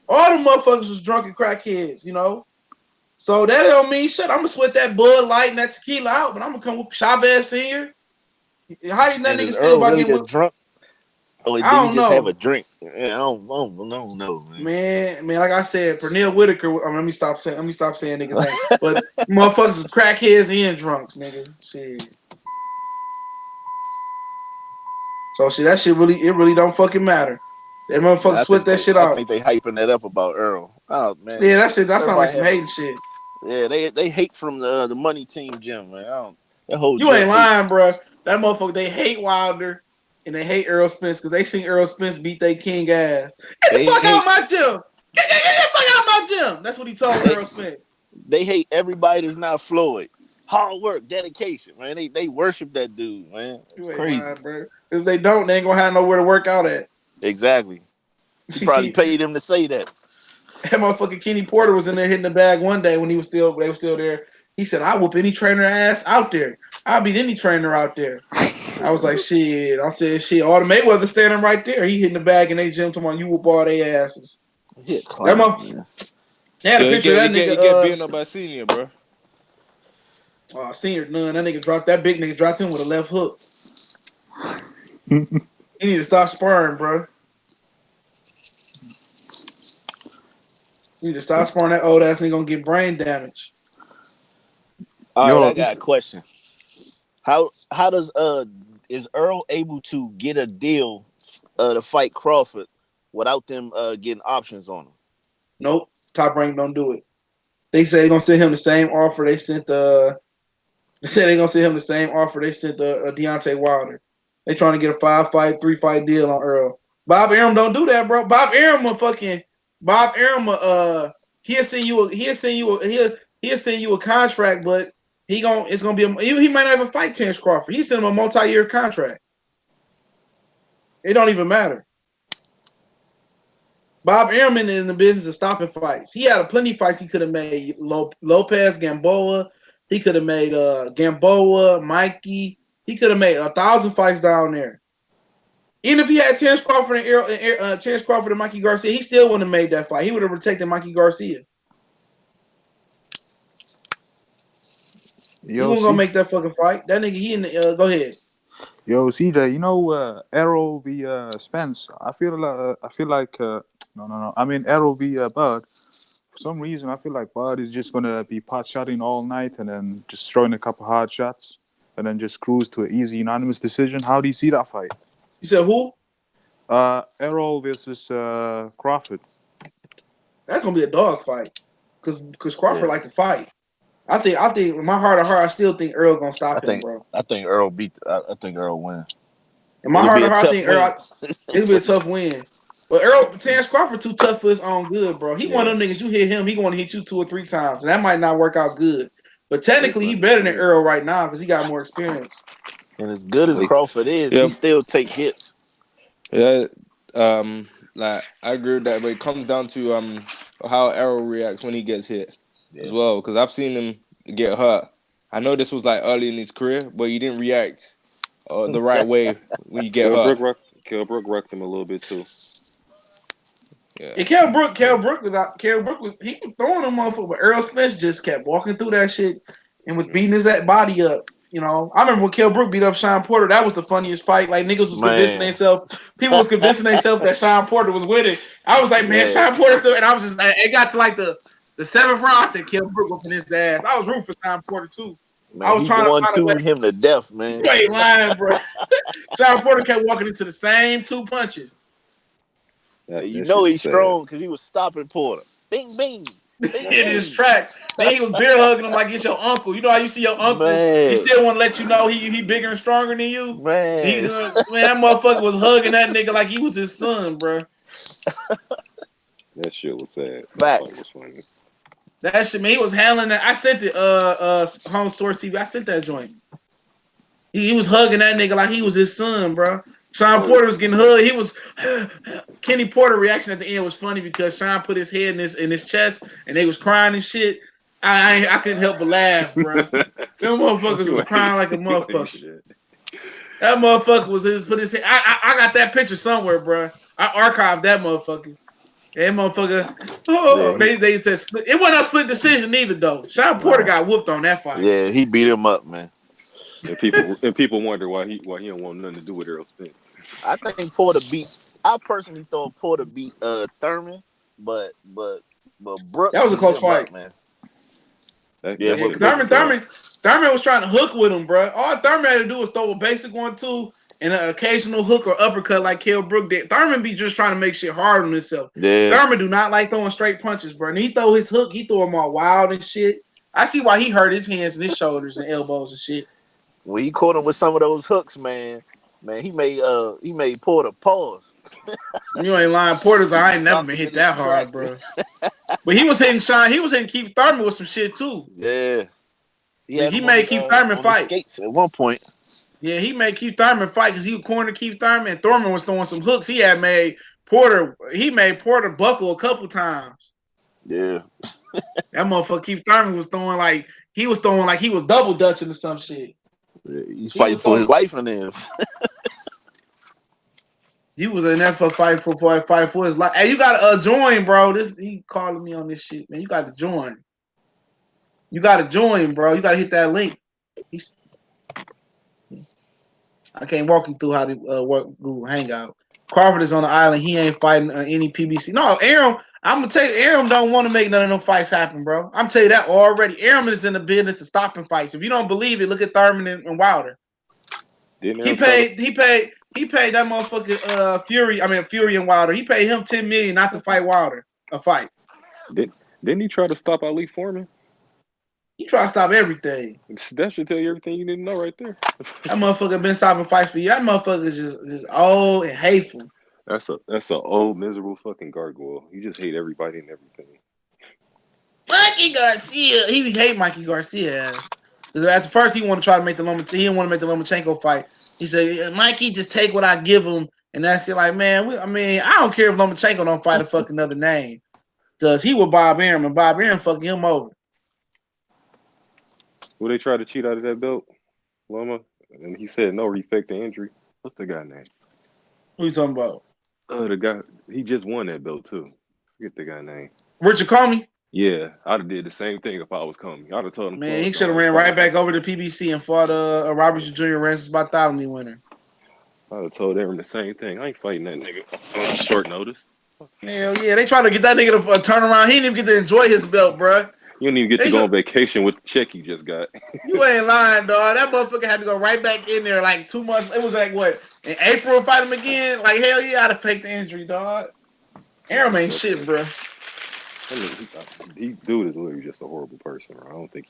Speaker 1: All them motherfuckers was drunk and crackheads, you know. So that don't mean shit. I'm gonna sweat that Bud Light and that tequila out, but I'm gonna come with Chavez Senior. How you that
Speaker 4: And is
Speaker 1: niggas feel
Speaker 4: Earl
Speaker 1: about
Speaker 4: really
Speaker 1: getting
Speaker 4: a
Speaker 1: with?
Speaker 4: drunk? Or
Speaker 1: I
Speaker 4: did he
Speaker 1: don't
Speaker 4: just have
Speaker 1: know,
Speaker 4: a drink? Yeah, I don't know,
Speaker 1: man. Like I said, Pernell Whitaker. Let me stop saying niggas' name. But motherfuckers is crackheads and drunks, nigga. Shit. So shit, that shit really don't fucking matter. That motherfucker sweat that shit
Speaker 4: I
Speaker 1: out.
Speaker 4: think they hyping that up about Earl. Oh man,
Speaker 1: Yeah, that shit. That sound like
Speaker 4: everybody
Speaker 1: some
Speaker 4: have
Speaker 1: hating shit.
Speaker 4: yeah. They hate from the money team gym, man. That whole
Speaker 1: You ain't
Speaker 4: gym hate.
Speaker 1: lying, bro. That motherfucker. They hate Wilder and they hate Earl Spence because they seen Earl Spence beat they king ass. Get the
Speaker 4: They
Speaker 1: fuck out
Speaker 4: hate
Speaker 1: my gym. Get the fuck out my gym. That's what he told
Speaker 4: they
Speaker 1: Earl Spence.
Speaker 4: they hate everybody that's not Floyd. Hard work, dedication, man. They worship that dude, man. It's
Speaker 1: You ain't
Speaker 4: crazy.
Speaker 1: lying, bro. If they don't, they ain't gonna have nowhere to work out at.
Speaker 4: Exactly. He
Speaker 1: You
Speaker 4: probably
Speaker 1: see,
Speaker 4: paid him to say that.
Speaker 1: that motherfucking Kenny Porter was in there hitting the bag one day when they were still there. He said, "I whoop any trainer ass out there. I'll beat any trainer out there." I was like, "Shit." I said, "Shit." All the Mayweather standing right there. He hitting the bag in they gym tomorrow. You whoop all they asses.
Speaker 4: He a
Speaker 1: That
Speaker 4: clown,
Speaker 1: motherfucker.
Speaker 4: man.
Speaker 1: They had a
Speaker 2: Yo, he
Speaker 1: picture
Speaker 2: get
Speaker 1: of
Speaker 2: he
Speaker 1: that
Speaker 2: get he
Speaker 1: nigga.
Speaker 2: get beaten up by Senior, bro.
Speaker 1: Senior none. That nigga dropped that big nigga dropped him with a left hook. He need to stop sparring, bro. You need to stop sparring that old ass nigga gonna get brain damage.
Speaker 4: All right, I
Speaker 3: Yo,
Speaker 4: got a question. How does is Earl able to get a deal to fight Crawford without them getting options on him?
Speaker 1: Nope. Top rank don't do it. They say they're gonna send him the same offer they sent they said they're gonna send him the same offer they sent Deontay Wilder. They trying to get a 5-fight, 3-fight deal on Earl. Bob Arum don't do that, bro. Bob Arum he'll send you a contract, but it's gonna be he might not even fight Terence Crawford. He sent him a multi-year contract. It don't even matter. Bob Arum in the business of stopping fights. He had plenty of fights he could have made. Lopez, Gamboa. He could have made Gamboa, Mikey. He could have made 1,000 fights down there. Even if he had Terence Crawford and Mikey Garcia, he still wouldn't have made that fight. He would have protected Mikey Garcia. He
Speaker 3: yo,
Speaker 1: wasn't gonna
Speaker 3: see,
Speaker 1: make that fucking fight. That nigga, he in the go ahead.
Speaker 3: yo, CJ, you know, Arrow v Spence. I feel like no. I mean Arrow v Bud. For some reason, I feel like Bud is just gonna be pot shotting all night and then just throwing a couple hard shots and then just cruise to an easy unanimous decision. How do you see that fight?
Speaker 1: You said who?
Speaker 3: Errol versus Crawford.
Speaker 1: That's gonna be a dog fight. Cause Crawford
Speaker 4: Yeah,
Speaker 1: like to fight. I think in my heart of heart, I still think Earl gonna
Speaker 4: I
Speaker 1: stop him,
Speaker 4: think
Speaker 1: bro.
Speaker 4: I think Earl beat. I think Earl win.
Speaker 1: In my
Speaker 4: It'll
Speaker 1: heart
Speaker 4: be
Speaker 1: of
Speaker 4: a
Speaker 1: heart, I
Speaker 4: tough
Speaker 1: think
Speaker 4: win.
Speaker 1: it'll be a tough win. But Terence Crawford too tough for his own good, bro. He one
Speaker 4: Yeah,
Speaker 1: of them niggas. You hit him, he gonna hit you 2 or 3 times, and that might not work out good. But
Speaker 5: Wait
Speaker 1: technically,
Speaker 5: for
Speaker 1: he
Speaker 5: him to
Speaker 1: better than
Speaker 5: swing.
Speaker 1: Earl right now because he got more experience.
Speaker 4: and as good as
Speaker 5: Wait.
Speaker 4: Crawford is, he
Speaker 2: Yeah,
Speaker 4: still take hits.
Speaker 2: yeah. Like I agree with that, but it comes down to how Arrow reacts when he gets hit as
Speaker 4: Yeah,
Speaker 2: well. Because I've seen him get hurt. I know this was like early in his career, but he didn't react the right way when you get hurt.
Speaker 5: Kell Brook rocked him a little bit too.
Speaker 1: Yeah,
Speaker 2: Yeah.
Speaker 1: Kell Brook was he was throwing him motherfucker, but Earl Spence just kept walking through that shit and was beating his that body up. You know, I remember when Kell Brook beat up Sean Porter. That was the funniest fight. Like niggas was convincing
Speaker 4: man,
Speaker 1: themselves, people was convincing themselves that Sean Porter was with it. I was like, man,
Speaker 4: man,
Speaker 1: Sean Porter still, and I was just, it got to like the 7th round. I said, Kell Brook whooping his ass. I was rooting for Sean Porter too. I
Speaker 4: man.
Speaker 1: was
Speaker 4: He
Speaker 1: trying to
Speaker 4: one
Speaker 1: find a way.
Speaker 4: two him to death, man.
Speaker 1: You ain't lying, bro. Sean Porter kept walking into the same 2 punches.
Speaker 4: You
Speaker 5: That
Speaker 4: know
Speaker 5: shit was
Speaker 4: he's
Speaker 5: sad.
Speaker 4: strong because he was stopping Porter. Bing, bing, bing,
Speaker 1: In his
Speaker 4: bing.
Speaker 1: tracks. Then he was beer hugging him like it's your uncle. You know how you see your uncle, he
Speaker 4: Man,
Speaker 1: still want to let you know he bigger and stronger than you.
Speaker 4: man.
Speaker 1: Man, that motherfucker was hugging that nigga like he was his son, bro.
Speaker 5: That shit was sad. That fight
Speaker 4: Facts.
Speaker 5: was funny.
Speaker 1: That shit, man, he was handling that. I sent the home store TV. I sent that joint. He was hugging that nigga like he was his son, bro. Sean
Speaker 5: Oh,
Speaker 1: Porter was getting hugged. He was Kenny Porter reaction at the end was funny because Sean put his head in his chest and they was crying and shit. I couldn't help but laugh, bro. Them motherfuckers was crying like a
Speaker 5: you ain't
Speaker 1: motherfucker.
Speaker 5: shit.
Speaker 1: That motherfucker was put his head. I got that picture somewhere, bro. I archived that motherfucker. That motherfucker. Oh, they said split. It wasn't a split decision either though. Sean Porter got whooped on that fight.
Speaker 4: Yeah, he beat him up, man.
Speaker 5: And people wonder why he don't want nothing to do with Errol Spence.
Speaker 4: I think Porter beat. I personally thought Porter beat Thurman, but Brooke
Speaker 1: That was a
Speaker 4: beat
Speaker 1: close
Speaker 4: him up,
Speaker 1: fight.
Speaker 4: man.
Speaker 5: That's
Speaker 1: Yeah,
Speaker 5: the biggest dog.
Speaker 1: Thurman was trying to hook with him, bro. All Thurman had to do was throw a basic 1-2 and an occasional hook or uppercut like Kell Brook did. Thurman be just trying to make shit hard on himself.
Speaker 4: Yeah.
Speaker 1: Thurman do not like throwing straight punches, bro. And he throw his hook, he throw them all wild and shit. I see why he hurt his hands and his shoulders and elbows and shit.
Speaker 4: When he caught him with some of those hooks, man, he made Porter pause.
Speaker 1: You ain't lying. Porter's I ain't never been hit that hard, bro. But he was hitting Keith Thurman with some shit too.
Speaker 4: Yeah.
Speaker 1: He made Keith Thurman fight.
Speaker 4: Skates at one point.
Speaker 1: Yeah, he made Keith Thurman fight because he was cornering Keith Thurman and Thurman was throwing some hooks. He made Porter buckle a couple times.
Speaker 4: Yeah.
Speaker 1: That motherfucker Keith Thurman was throwing like he was double dutching or some shit.
Speaker 4: Yeah, he's fighting for his life in there.
Speaker 1: He was in there for fight for his life. Hey, you gotta join, bro. He calling me on this shit, man. You got to join. You gotta join, bro. You gotta hit that link. I can't walk you through how to work Google Hangout. Crawford is on the island. He ain't fighting any PBC. No, Arum. I'm gonna tell you, Arum don't want to make none of them fights happen, bro. I'm tell you that already. Arum is in the business of stopping fights. If you don't believe it, look at Thurman and Wilder. He paid that motherfucker Fury and Wilder. He paid him $10 million not to fight Wilder. A fight.
Speaker 5: Didn't he try to stop Ali Foreman?
Speaker 1: He try to stop everything.
Speaker 5: That should tell you everything you need to know right there.
Speaker 1: That motherfucker been stopping fights for you. That motherfucker is just old and hateful.
Speaker 5: That's a old miserable fucking gargoyle. You just hate everybody and everything.
Speaker 1: Mikey Garcia. He hate Mikey Garcia. At first, he wanted to try to make the Lomachenko. He didn't want to make the Lomachenko fight. He said, "Mikey, just take what I give him," and that's it. Like, man, I don't care if Lomachenko don't fight a fucking other name, because he was Bob Arum, and Bob Arum fucking him over.
Speaker 5: Will they try to cheat out of that belt, Loma? And he said no, refake the injury. What's the guy name?
Speaker 1: Who you talking about?
Speaker 5: The guy, he just won that belt too. Forget the guy name.
Speaker 1: Richard Comey?
Speaker 5: Yeah, I'd have did the same thing if I was Comey. I'd have told him.
Speaker 1: Man, he should have ran right back over to PBC and fought a Robertson Jr. Ransom Bartholomew winner.
Speaker 5: I'd have told Aaron the same thing. I ain't fighting that nigga on short notice.
Speaker 1: Hell yeah, they trying to get that nigga to turn around. He didn't even get to enjoy his belt, bro.
Speaker 5: You didn't even get to go on vacation with the check you just got.
Speaker 1: You ain't lying, dog. That motherfucker had to go right back in there like 2 months. It was like, what, in April, fight him again? Like, hell yeah, I'd have faked the injury, dog. Arum ain't shit, bro.
Speaker 5: He dude is literally just a horrible person. Bro. I don't think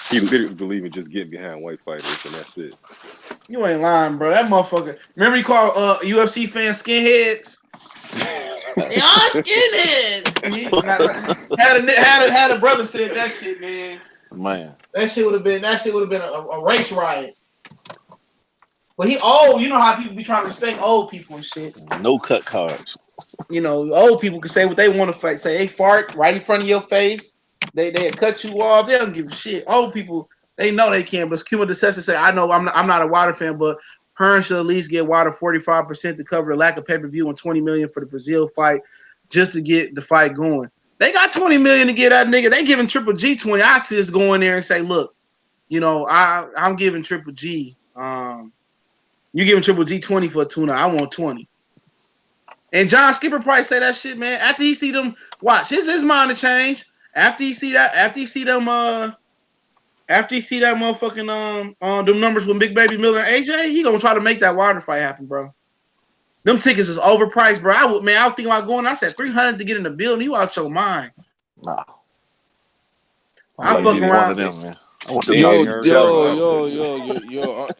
Speaker 5: he literally believe in just getting behind white fighters and that's it.
Speaker 1: You ain't lying, bro. That motherfucker. Remember he called UFC fans skinheads? Y'all skinheads. Had a brother said that shit, man.
Speaker 4: Man,
Speaker 1: that shit would have been a race riot. But he old. You know how people be trying to respect old people and shit.
Speaker 4: No cut cards.
Speaker 1: You know, old people can say what they want to fight. Say they fart right in front of your face. They cut you off. They don't give a shit. Old people, they know they can. But Cuba Deception say, I know I'm not a Wilder fan, but Hearn should at least get Wilder 45% to cover the lack of pay-per-view and $20 million for the Breazeale fight just to get the fight going. They got $20 million to get that nigga. They giving Triple G 20. I just go in there and say, look, you know, I'm giving Triple G. You giving Triple G 20 for a tuna. I want 20. And John Skipper probably say that shit, man. After he see them, watch his mind to change. After he see that motherfucking them numbers with Big Baby Miller and AJ, he gonna try to make that Wilder fight happen, bro. Them tickets is overpriced, bro. I was thinking about going. I said $300 to get in the building. You out your mind.
Speaker 4: Nah.
Speaker 1: I'm fucking around.
Speaker 4: Man.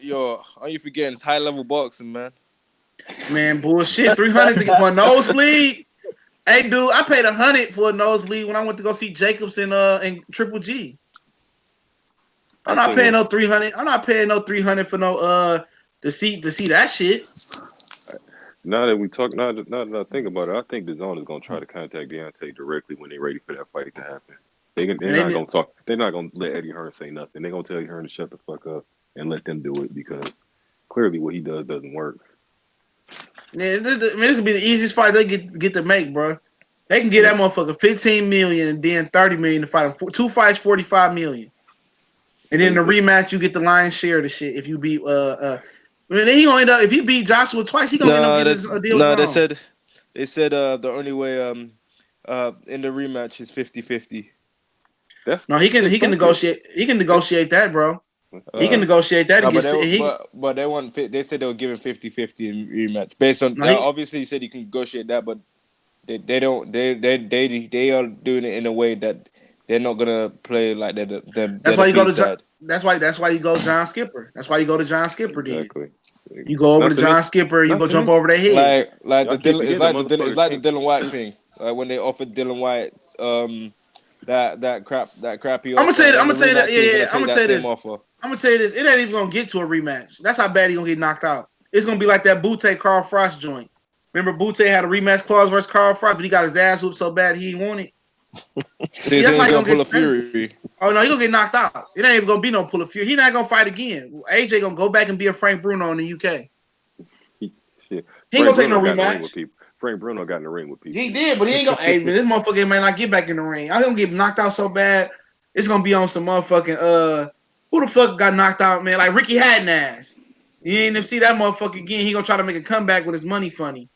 Speaker 2: Yo, are you forgetting? It's high level boxing, man.
Speaker 1: Man, bullshit. $300 to get for a nosebleed. Hey, dude, I paid $100 for a nosebleed when I went to go see Jacobs and Triple G. I'm not paying no $300. I'm not paying no $300 for no to see that shit.
Speaker 5: Now that I think about it, I think DAZN is gonna try to contact Deontay directly when they're ready for that fight to happen. They're not gonna talk. They're not gonna let Eddie Hearn say nothing. They're gonna tell Eddie Hearn to shut the fuck up and let them do it because clearly what he does doesn't work.
Speaker 1: Man, this could be the easiest fight they get to make, bro. They can get that motherfucker 15 million and then 30 million to fight him. 2 fights, 45 million. And then the rematch, you get the lion's share of the shit. If you beat then he gonna end up if he beat Joshua twice, he gonna end up getting his deal wrong.
Speaker 2: They said the only way in the rematch is 50-50.
Speaker 1: He can negotiate. He can negotiate that, bro. He can negotiate that.
Speaker 2: But they want. They said they were giving 50-50 in rematch based on. Obviously, he said he can negotiate that, but they don't. They are doing it in a way that they're not gonna play like they're
Speaker 1: That's why you go to. That's why you go John Skipper. That's why you go to John Skipper.
Speaker 5: Exactly.
Speaker 1: Then you go over to John Skipper. You go jump over their head.
Speaker 2: It's like the Dylan White thing. Like when they offered Dylan White that crappy.
Speaker 1: I'm gonna tell you that. Yeah. I'm gonna tell you this. I'm gonna tell you this. It ain't even gonna get to a rematch. That's how bad he gonna get knocked out. It's gonna be like that Butte Carl Frost joint. Remember Butte had a rematch clause versus Carl Frost, but he got his ass whooped so bad he didn't want it.
Speaker 2: So he's gonna pull a Fury.
Speaker 1: Oh no, he gonna get knocked out. It ain't even gonna be no pull a Fury. He not gonna fight again. AJ gonna go back and be a Frank Bruno in the UK. He ain't gonna take no rematch.
Speaker 5: Frank Bruno got in the ring with people.
Speaker 1: He did, but he ain't gonna. Hey, man, this motherfucker may not get back in the ring. I'm gonna get knocked out so bad. It's gonna be on some motherfucking who the fuck got knocked out, man? Like Ricky Hatton ass. You ain't even see that motherfucker again. He gonna try to make a comeback with his money funny.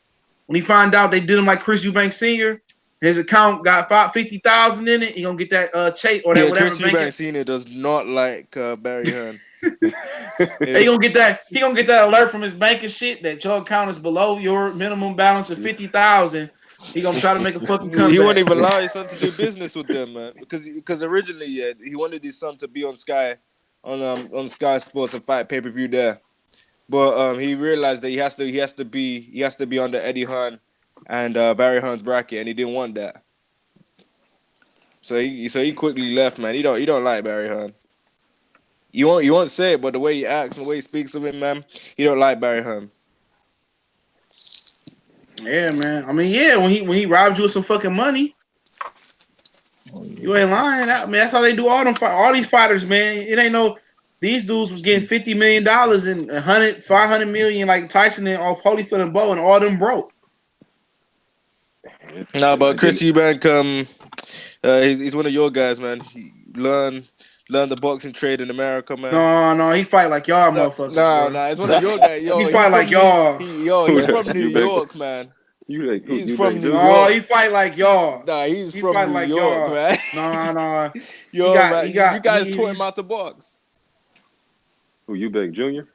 Speaker 1: When he find out they did him like Chris Eubanks Sr., his account got 50,000 in it. He gonna get that chase or that whatever.
Speaker 2: Chris Eubanks Sr. does not like Barry Hearn.
Speaker 1: He gonna get that. He gonna get that alert from his bank and shit that your account is below your minimum balance of 50,000. He gonna try to make a fucking comeback.
Speaker 2: He won't even allow his son to do business with them, man, because originally he wanted his son to be on Sky, on Sky Sports and fight pay-per-view there, but he realized that he has to be under Eddie Hearn and Barry Hearn's bracket, and he didn't want that. So he quickly left, man. He don't like Barry Hearn. You won't say it, but the way he acts and the way he speaks of him, man, he don't like Barry Hearn.
Speaker 1: Yeah, man. I mean, yeah, when he robbed you of some fucking money, you ain't lying. Man, that's how they do all these fighters, man. It ain't no. These dudes was getting $50 million and 500 million like Tyson and off Holyfield and Bowe, and all them broke.
Speaker 2: No, but Chris Eubank, he's one of your guys, man. He learn the boxing trade in America, man.
Speaker 1: No, he fight like y'all motherfuckers.
Speaker 2: No, he's one of your guys. Yo,
Speaker 1: he fight like y'all.
Speaker 2: He's from New York, man. He's from New York.
Speaker 1: Oh, he fight like y'all.
Speaker 2: Nah, he's from New York, man.
Speaker 1: No.
Speaker 2: Yo, man, you guys taught him how to box.
Speaker 5: Who, Eubank Jr.?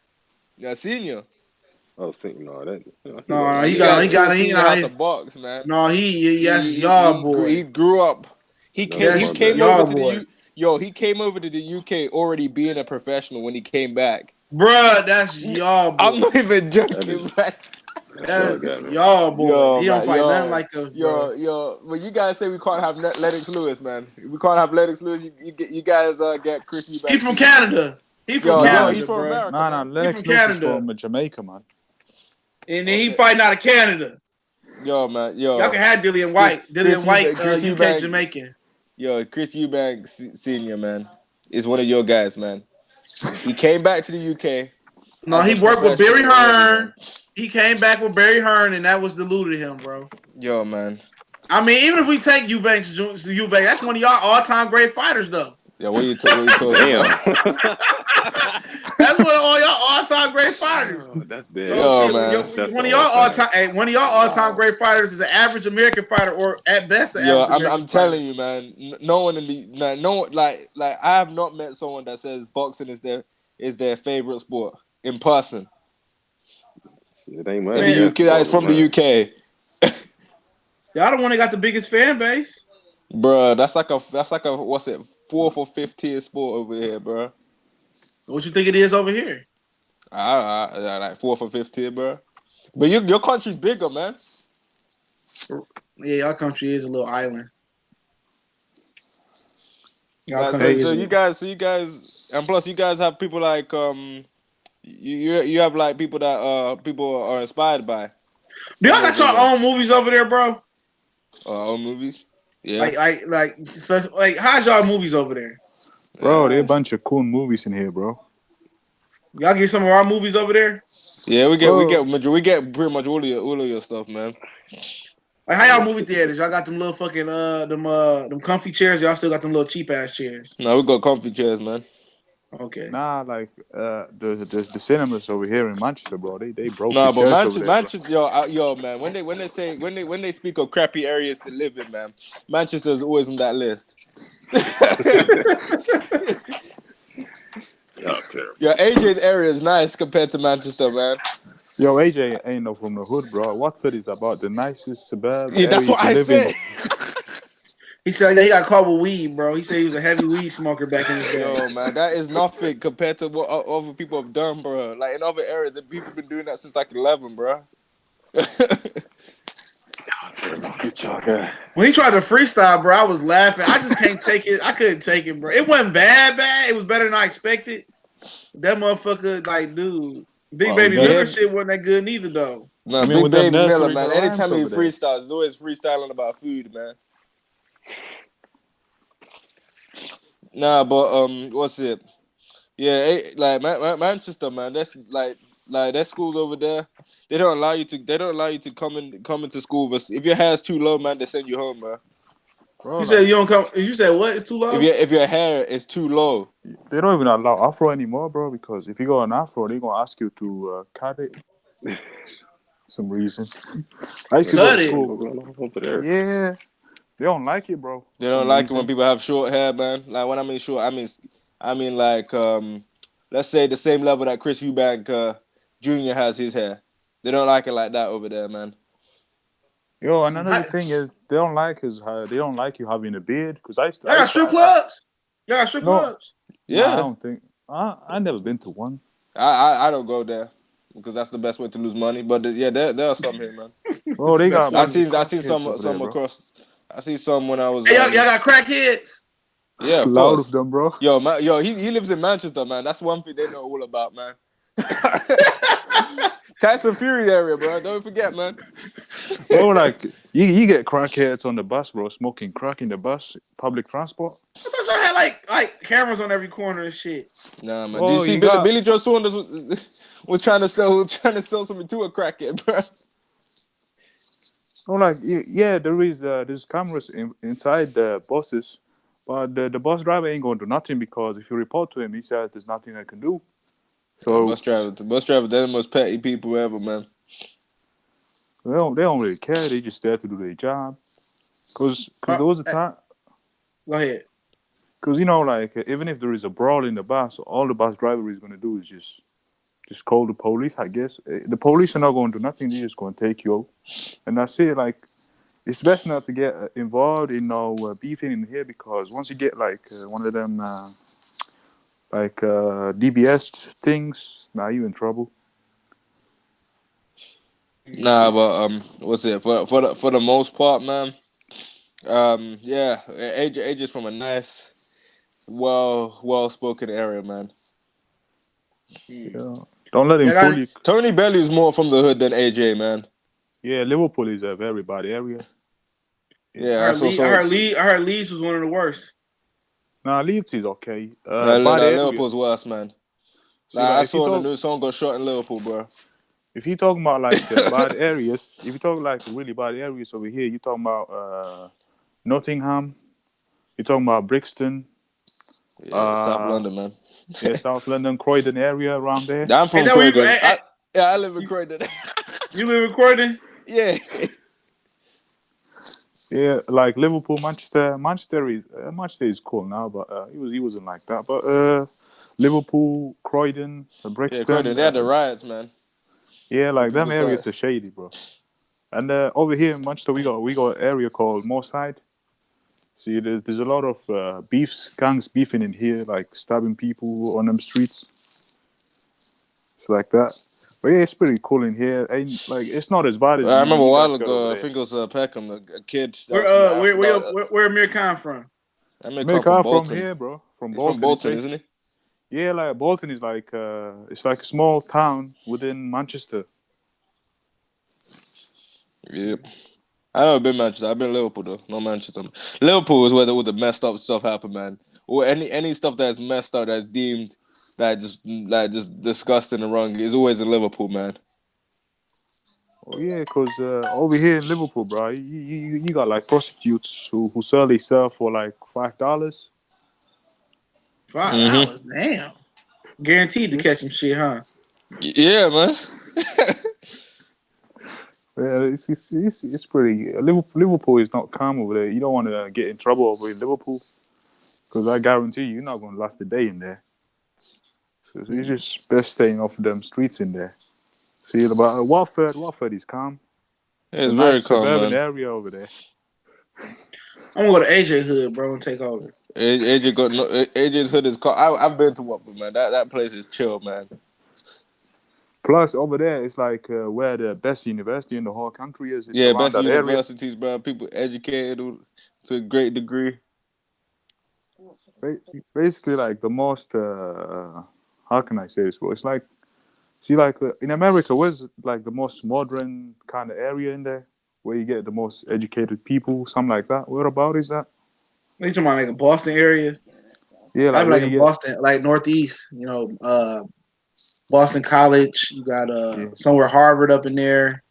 Speaker 2: Yeah, senior.
Speaker 5: Oh, senior.
Speaker 1: No, he got
Speaker 2: how to box, man.
Speaker 1: No, y'all boy.
Speaker 2: He grew up. He came over to the UK already being a professional when he came back.
Speaker 1: Bruh, that's y'all boy.
Speaker 2: I'm not even joking, man.
Speaker 1: That's y'all boy. He don't fight nothing like us, bro.
Speaker 2: Yo. When you guys say we can't have Lennox Lewis, man. We can't have Lennox Lewis. You guys get Chris Eubanks.
Speaker 1: He's from Canada. He's from Canada.
Speaker 2: He's from America.
Speaker 3: No, Lennox Lewis is from Jamaica, man.
Speaker 1: And then he fighting out of Canada.
Speaker 2: Yo, man.
Speaker 1: Y'all can have Dillian White. Chris UK Jamaican.
Speaker 2: Yo, Chris Eubanks Senior, man, is one of your guys, man. He came back to the UK.
Speaker 1: No, he worked with Barry Hearn. He came back with Barry Hearn, and that was diluted him, bro.
Speaker 2: Yo, man.
Speaker 1: I mean, even if we take Eubanks, that's one of y'all all-time great fighters, though.
Speaker 2: Yeah, what you talking about?
Speaker 1: That's one of all y'all all-time great fighters.
Speaker 5: Oh, that's big.
Speaker 2: Man.
Speaker 1: One of y'all all-time great fighters is an average American fighter, or at best, an average American
Speaker 2: I'm telling you, man. No one like I have not met someone that says boxing is their favorite sport in person.
Speaker 5: It ain't much.
Speaker 2: In the UK, that's from the UK.
Speaker 1: Y'all the one that got the biggest fan base.
Speaker 2: Bruh, that's like a what's it, 4th or 5th tier sport over here, bruh.
Speaker 1: What you think it is over here?
Speaker 2: Like 4th or 5th tier, bruh. But your country's bigger, man.
Speaker 1: Yeah, your country is a little island.
Speaker 2: So you guys, and plus you guys have people like you have like people that people are inspired by.
Speaker 1: Do y'all got your own movies over there, bro?
Speaker 2: Own movies? Yeah.
Speaker 1: Like how's y'all movies over there?
Speaker 3: Bro, there are a bunch of cool movies in here, bro.
Speaker 1: Y'all get some of our movies over there.
Speaker 2: Yeah, we get pretty much all of your stuff, man.
Speaker 1: Like how y'all movie theaters? Y'all got them little fucking them comfy chairs. Y'all still got them little cheap ass chairs.
Speaker 2: No, we got comfy chairs, man.
Speaker 1: Okay.
Speaker 3: Nah, like the cinemas over here in Manchester, bro. They broke the
Speaker 2: No, but
Speaker 3: chairs over there, bro.
Speaker 2: Manchester, yo, man. When they speak of crappy areas to live in, man, Manchester's always on that list.
Speaker 5: Y'all terrible.
Speaker 2: Yo, AJ's area is nice compared to Manchester, man.
Speaker 3: Yo, AJ ain't no from the hood, bro. Watford is about the nicest suburb
Speaker 2: Yeah,
Speaker 3: area
Speaker 2: that's
Speaker 3: you
Speaker 2: what
Speaker 3: can
Speaker 2: I
Speaker 3: live in.
Speaker 2: said.
Speaker 1: He said he got caught with weed, bro. He said he was a heavy weed smoker back in his day.
Speaker 2: Yo, man, that is nothing compared to what other people have done, bro. Like in other areas, the people been doing that since like 11, bro.
Speaker 5: Y'all terrible. Get y'all guy.
Speaker 1: When he tried to freestyle, bro, I was laughing. I just can't take it. I couldn't take it, bro. It wasn't bad. It was better than I expected. That motherfucker, like, dude, Big
Speaker 3: Wow,
Speaker 1: Baby
Speaker 3: that-
Speaker 1: Miller shit wasn't that good neither, though.
Speaker 2: No,
Speaker 3: I mean,
Speaker 2: Big
Speaker 3: with them
Speaker 2: Baby Miller,
Speaker 3: nursery
Speaker 2: man.
Speaker 3: rhymes
Speaker 2: Anytime he
Speaker 3: over there.
Speaker 2: freestyles, he's always freestyling about food, man. Nah, but what's it? Yeah, like Manchester, man. That's like that schools over there. They don't allow you to come into school. But if your hair's too low, man, they send you home, bro.
Speaker 3: bro,
Speaker 1: You said
Speaker 3: like
Speaker 1: you don't come. You said what? It's too low.
Speaker 2: If your hair is too low,
Speaker 3: they don't even allow Afro anymore, bro. Because if you go on Afro, they're gonna ask you to cut it. Some reason. I used to go
Speaker 1: Cut
Speaker 3: to
Speaker 1: it.
Speaker 3: school.
Speaker 5: What's going on over there?
Speaker 3: Yeah, they don't like it, bro.
Speaker 2: they
Speaker 3: For
Speaker 2: don't
Speaker 3: some
Speaker 2: like it when
Speaker 3: reason.
Speaker 2: people have short hair, man. Like when I mean short, I mean like let's say the same level that Chris Eubank Jr. has his hair. They don't like it like that over there, man.
Speaker 3: Yo, and another
Speaker 1: I,
Speaker 3: thing is they don't like they don't like you having a beard. Because
Speaker 1: y'all got strip clubs. Y'all got strip
Speaker 3: no,
Speaker 1: clubs.
Speaker 3: nah, I
Speaker 2: Yeah,
Speaker 3: don't think. I never been to one.
Speaker 2: I don't go there because that's the best way to lose money. But yeah, there are some here, man.
Speaker 3: Bro,
Speaker 1: It's the
Speaker 3: they
Speaker 1: best
Speaker 3: got a
Speaker 1: way.
Speaker 3: bunch of
Speaker 2: I seen
Speaker 3: crackheads over there,
Speaker 2: some
Speaker 3: bro.
Speaker 2: across. I see some when I was
Speaker 1: Hey, y'all got crackheads.
Speaker 2: yeah,
Speaker 3: A
Speaker 2: of
Speaker 3: lot of
Speaker 2: course.
Speaker 3: them, bro.
Speaker 2: Yo, he lives in Manchester, man. That's one thing they know all about, man. Tyson Fury area, bro. Don't forget, man.
Speaker 3: Bro, like you get crackheads on the bus, bro, smoking crack in the bus, public transport.
Speaker 1: I thought y'all had like cameras on every corner and shit.
Speaker 2: Nah, man. Did you
Speaker 3: Oh,
Speaker 2: see
Speaker 3: you got
Speaker 2: Billy Joe Saunders was trying to sell something to a crackhead, bro?
Speaker 3: like yeah, there is there's cameras inside the buses, but the bus driver ain't gonna do nothing because if you report to him, he says there's nothing I can do.
Speaker 2: Yeah,
Speaker 3: So
Speaker 2: the bus driver, they're the most petty people ever, man.
Speaker 3: they don't really care. They just there to do their job. Cause there was a time.
Speaker 1: Go ahead.
Speaker 3: Because like even if there is a brawl in the bus, all the bus driver is gonna do is just call the police. I guess the police are not going to do nothing. They're just going to take you out, and that's it. Like it's best not to get involved in no beefing in here because once you get like one of them DBS things, now you in trouble.
Speaker 2: Nah, but what's it for the most part, man? Yeah, AJ's from a nice, well spoken area, man.
Speaker 3: Yeah, don't let him
Speaker 1: Y'all got
Speaker 3: fool you.
Speaker 2: Tony Bellew is more from the hood than AJ, man.
Speaker 3: Yeah, Liverpool is a very bad area.
Speaker 2: Yeah, I saw so.
Speaker 1: I heard Leeds was one of the worst.
Speaker 3: Nah, Leeds is okay. Bad
Speaker 2: Nah,
Speaker 3: area.
Speaker 2: Liverpool's worse, man.
Speaker 3: See,
Speaker 2: Like I
Speaker 3: like if you
Speaker 2: saw the
Speaker 3: talk,
Speaker 2: new song got shot in Liverpool, bro.
Speaker 3: if you talking about like bad areas, if you talk like really bad areas over here, you talking about Nottingham. You're talking about Brixton,
Speaker 2: Yeah, South London, man.
Speaker 3: yeah, South London, Croydon area around there.
Speaker 2: I'm
Speaker 1: Ain't
Speaker 2: from
Speaker 1: that where you?
Speaker 2: Croydon. I live in Croydon.
Speaker 1: You live in Croydon?
Speaker 2: Yeah.
Speaker 3: Yeah, like Liverpool, Manchester. Manchester is cool now, but he wasn't like that. But Liverpool, Croydon,
Speaker 2: Yeah,
Speaker 3: Brixton,
Speaker 2: Croydon. They had the riots, man.
Speaker 3: yeah,
Speaker 2: When
Speaker 3: like them
Speaker 2: people
Speaker 3: areas
Speaker 2: started.
Speaker 3: are shady, bro. And over here in Manchester, we got an area called Moorside. See, there's a lot of gangs beefing in here, like stabbing people on them streets. It's like that. But yeah, it's pretty cool in here. Ain't like it's not as bad as
Speaker 2: I remember a
Speaker 3: you
Speaker 2: while
Speaker 3: guys got over
Speaker 2: ago, I
Speaker 3: there.
Speaker 2: think it was Peckham, a kid that
Speaker 1: Where
Speaker 2: was from
Speaker 1: where Amir Khan from?
Speaker 2: I may come from
Speaker 3: America from
Speaker 2: Bolton.
Speaker 3: here, bro. From
Speaker 2: He's from
Speaker 3: Bolton.
Speaker 2: Bolton, isn't he?
Speaker 3: Yeah, like Bolton is like it's like a small town within Manchester.
Speaker 2: Yep. I never been Manchester. I've been Liverpool though, not Manchester. Liverpool is where all the messed up stuff happened, man. Or any stuff that's messed up that's deemed just disgusting and wrong is always in Liverpool, man.
Speaker 3: Oh yeah, because over here in Liverpool, bro, you got like prostitutes who sell themselves for like $5.
Speaker 1: $5, damn. Guaranteed to
Speaker 3: Yeah,
Speaker 1: catch some shit, huh?
Speaker 2: Yeah, man.
Speaker 3: yeah, it's pretty. Liverpool is not calm over there. You don't want to get in trouble over in Liverpool because I guarantee you're not going to last a day in there. So it's just best staying off them streets in there. See, about Watford is calm. It's a
Speaker 2: It's very
Speaker 3: nice
Speaker 2: calm,
Speaker 3: suburban
Speaker 2: man.
Speaker 3: area over there.
Speaker 1: I'm gonna go to AJ Hood, bro, and take over.
Speaker 2: AJ got no, AJ's hood is calm. I've been to Watford, man. That place is chill, man.
Speaker 3: Plus, over there, it's like where the best university in the whole country is. It's
Speaker 2: Yeah,
Speaker 3: around
Speaker 2: best
Speaker 3: that area.
Speaker 2: universities, bro. People educated to a great degree.
Speaker 3: Basically, like the most. How can I say this? Well, it's like, see, like in America, where's like the most modern kind of area in there, where you get the most educated people, something like that. Where about is that?
Speaker 1: You talking about like a Boston area?
Speaker 3: Yeah,
Speaker 1: I'd
Speaker 3: like
Speaker 1: be
Speaker 3: where
Speaker 1: like
Speaker 3: you
Speaker 1: in
Speaker 3: get.
Speaker 1: Boston, like Northeast. Boston College. You got
Speaker 3: Yeah.
Speaker 1: somewhere Harvard up in there,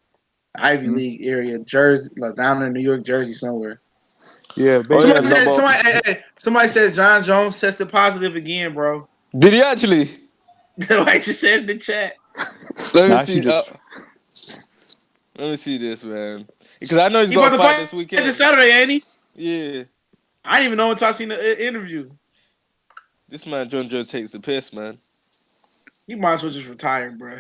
Speaker 1: Ivy
Speaker 3: Hmm.
Speaker 1: League area, Jersey, like down in New York, Jersey somewhere.
Speaker 3: Yeah,
Speaker 2: Oh yeah,
Speaker 1: Somebody
Speaker 3: basically.
Speaker 2: no,
Speaker 1: said
Speaker 2: but
Speaker 1: somebody said John Jones tested positive again, bro.
Speaker 2: did he actually?
Speaker 1: Like just said in the chat.
Speaker 2: Let me
Speaker 3: Nah, she
Speaker 2: see.
Speaker 3: just.
Speaker 2: Let me see this, man. Because I know he's
Speaker 1: He
Speaker 2: got
Speaker 1: about
Speaker 2: a
Speaker 1: to
Speaker 2: fight
Speaker 1: fight
Speaker 2: this
Speaker 1: this
Speaker 2: weekend.
Speaker 1: Saturday, ain't he?
Speaker 2: Yeah,
Speaker 1: I didn't even know until I seen the interview.
Speaker 2: this man John Joe takes the piss, man.
Speaker 1: He might as well just retire, bro.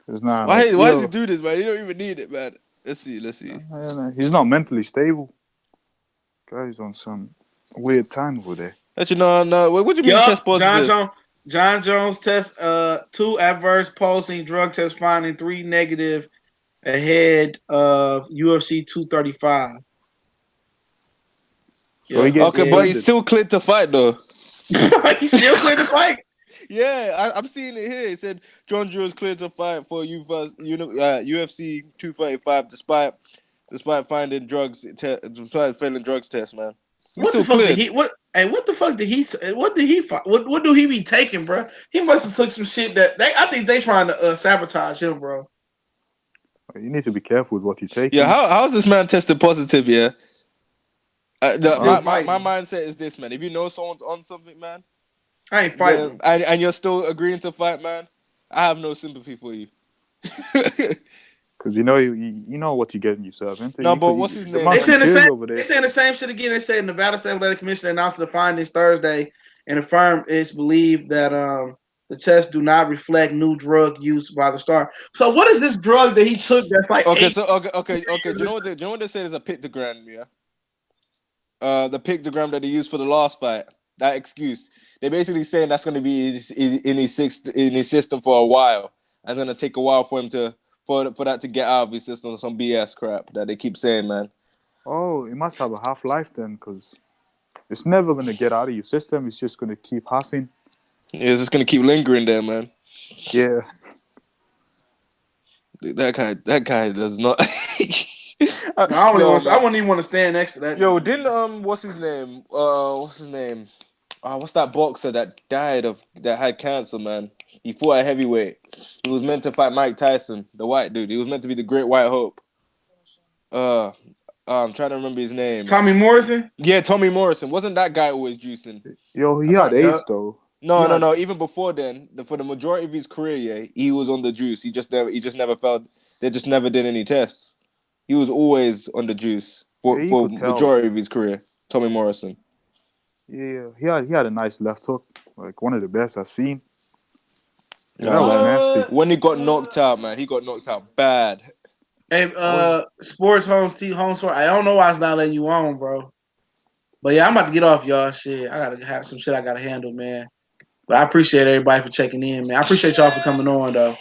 Speaker 3: It's not like
Speaker 2: Why does he
Speaker 3: yo.
Speaker 2: do this, man? He don't even need it, man. Let's see.
Speaker 3: He's not mentally stable. Guy's on some weird time over there.
Speaker 2: Actually, no. What do you mean
Speaker 1: Yup,
Speaker 2: test positive?
Speaker 1: John Jones test 2 adverse pulsing drug test finding 3 negative ahead of UFC 235.
Speaker 3: So he
Speaker 1: Yep, he
Speaker 3: gets
Speaker 2: Okay, but
Speaker 1: said
Speaker 2: he's
Speaker 3: suspended.
Speaker 2: still cleared to fight, though.
Speaker 1: he's still clear to fight.
Speaker 2: Yeah, I'm seeing it here. It said John Joe is cleared to fight for UFC 235 despite finding despite failing drugs test, man. He's
Speaker 1: What the
Speaker 2: still
Speaker 1: fuck did
Speaker 2: cleared.
Speaker 1: he? What the fuck did he? What did he? What do he be taking, bro? He must have took some shit that I think they trying to sabotage him, bro.
Speaker 3: You need to be careful with what you're
Speaker 2: Yeah,
Speaker 3: taking.
Speaker 2: how's this man tested positive? Yeah,
Speaker 1: He's still
Speaker 2: my
Speaker 1: fighting.
Speaker 2: mindset is this, man. If you know someone's on something, man,
Speaker 1: I ain't fighting
Speaker 2: then
Speaker 1: him.
Speaker 2: and you're still agreeing to fight, man, I have no sympathy for you.
Speaker 3: Because you know what you're getting yourself into.
Speaker 2: No, but what's his
Speaker 3: The
Speaker 2: name,
Speaker 1: They
Speaker 3: man
Speaker 2: man?
Speaker 3: can
Speaker 1: saying the
Speaker 3: kill
Speaker 1: same.
Speaker 3: you over
Speaker 1: They
Speaker 3: there.
Speaker 1: saying the same shit again. They said Nevada State Athletic Commission announced the findings Thursday and affirmed it's believed that the tests do not reflect new drug use by the star. So what is this drug that he took that's like
Speaker 2: Okay,
Speaker 1: 8?
Speaker 2: so okay. Do you know what they say is a pictogram? Yeah. The pictogram that they used for the last fight. That excuse. They're basically saying that's going to be in his system for a while. And it's going to take a while for him to for that to get out of his system. Some BS crap that they keep saying, man.
Speaker 3: Oh, it must have a half life then, because it's never gonna get out of your system. It's just gonna keep huffing.
Speaker 2: Yeah, it's just going to keep lingering there, man.
Speaker 3: Yeah.
Speaker 2: That guy does not.
Speaker 1: No, I don't even
Speaker 2: Yo,
Speaker 1: want. I
Speaker 2: man.
Speaker 1: wouldn't even want to stand next to that
Speaker 2: Yo,
Speaker 1: nigga,
Speaker 2: didn't
Speaker 1: man.
Speaker 2: what's his name? What's his name? What's that boxer that had cancer, man? He fought at heavyweight. He was meant to fight Mike Tyson, the white dude. He was meant to be the Great White Hope. Uh, I'm trying to remember his name.
Speaker 1: Tommy Morrison.
Speaker 2: Yeah, Tommy Morrison. Wasn't that guy always juicing?
Speaker 3: Yo, he
Speaker 1: I
Speaker 3: had
Speaker 1: thought, yeah,
Speaker 3: AIDS though.
Speaker 1: yeah.
Speaker 2: No. Even before then, for the majority of his career, yeah, he was on the juice. He just never felt. They just never did any tests. He was always on the juice
Speaker 3: Yeah, you
Speaker 2: for
Speaker 3: could tell.
Speaker 2: majority of his career. Tommy Morrison.
Speaker 3: Yeah, he had a nice left hook, like one of the best I've seen. Yeah, that
Speaker 2: Yeah,
Speaker 3: was
Speaker 2: man.
Speaker 3: nasty.
Speaker 2: When he got knocked out, man, he got knocked out bad.
Speaker 1: Hey,
Speaker 3: Oh,
Speaker 1: sports home sport. I don't know why it's not letting you on, bro. But yeah, I'm about to get off, y'all. Shit, I gotta have some shit I gotta handle, man. But I appreciate everybody for checking in, man. I appreciate y'all for coming on, though.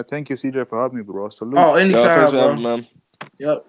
Speaker 3: thank you, CJ, for having me, bro. Salute.
Speaker 1: Oh,
Speaker 2: Yeah, thanks
Speaker 1: anytime,
Speaker 2: for having me,
Speaker 1: bro.
Speaker 2: man.
Speaker 1: Yep.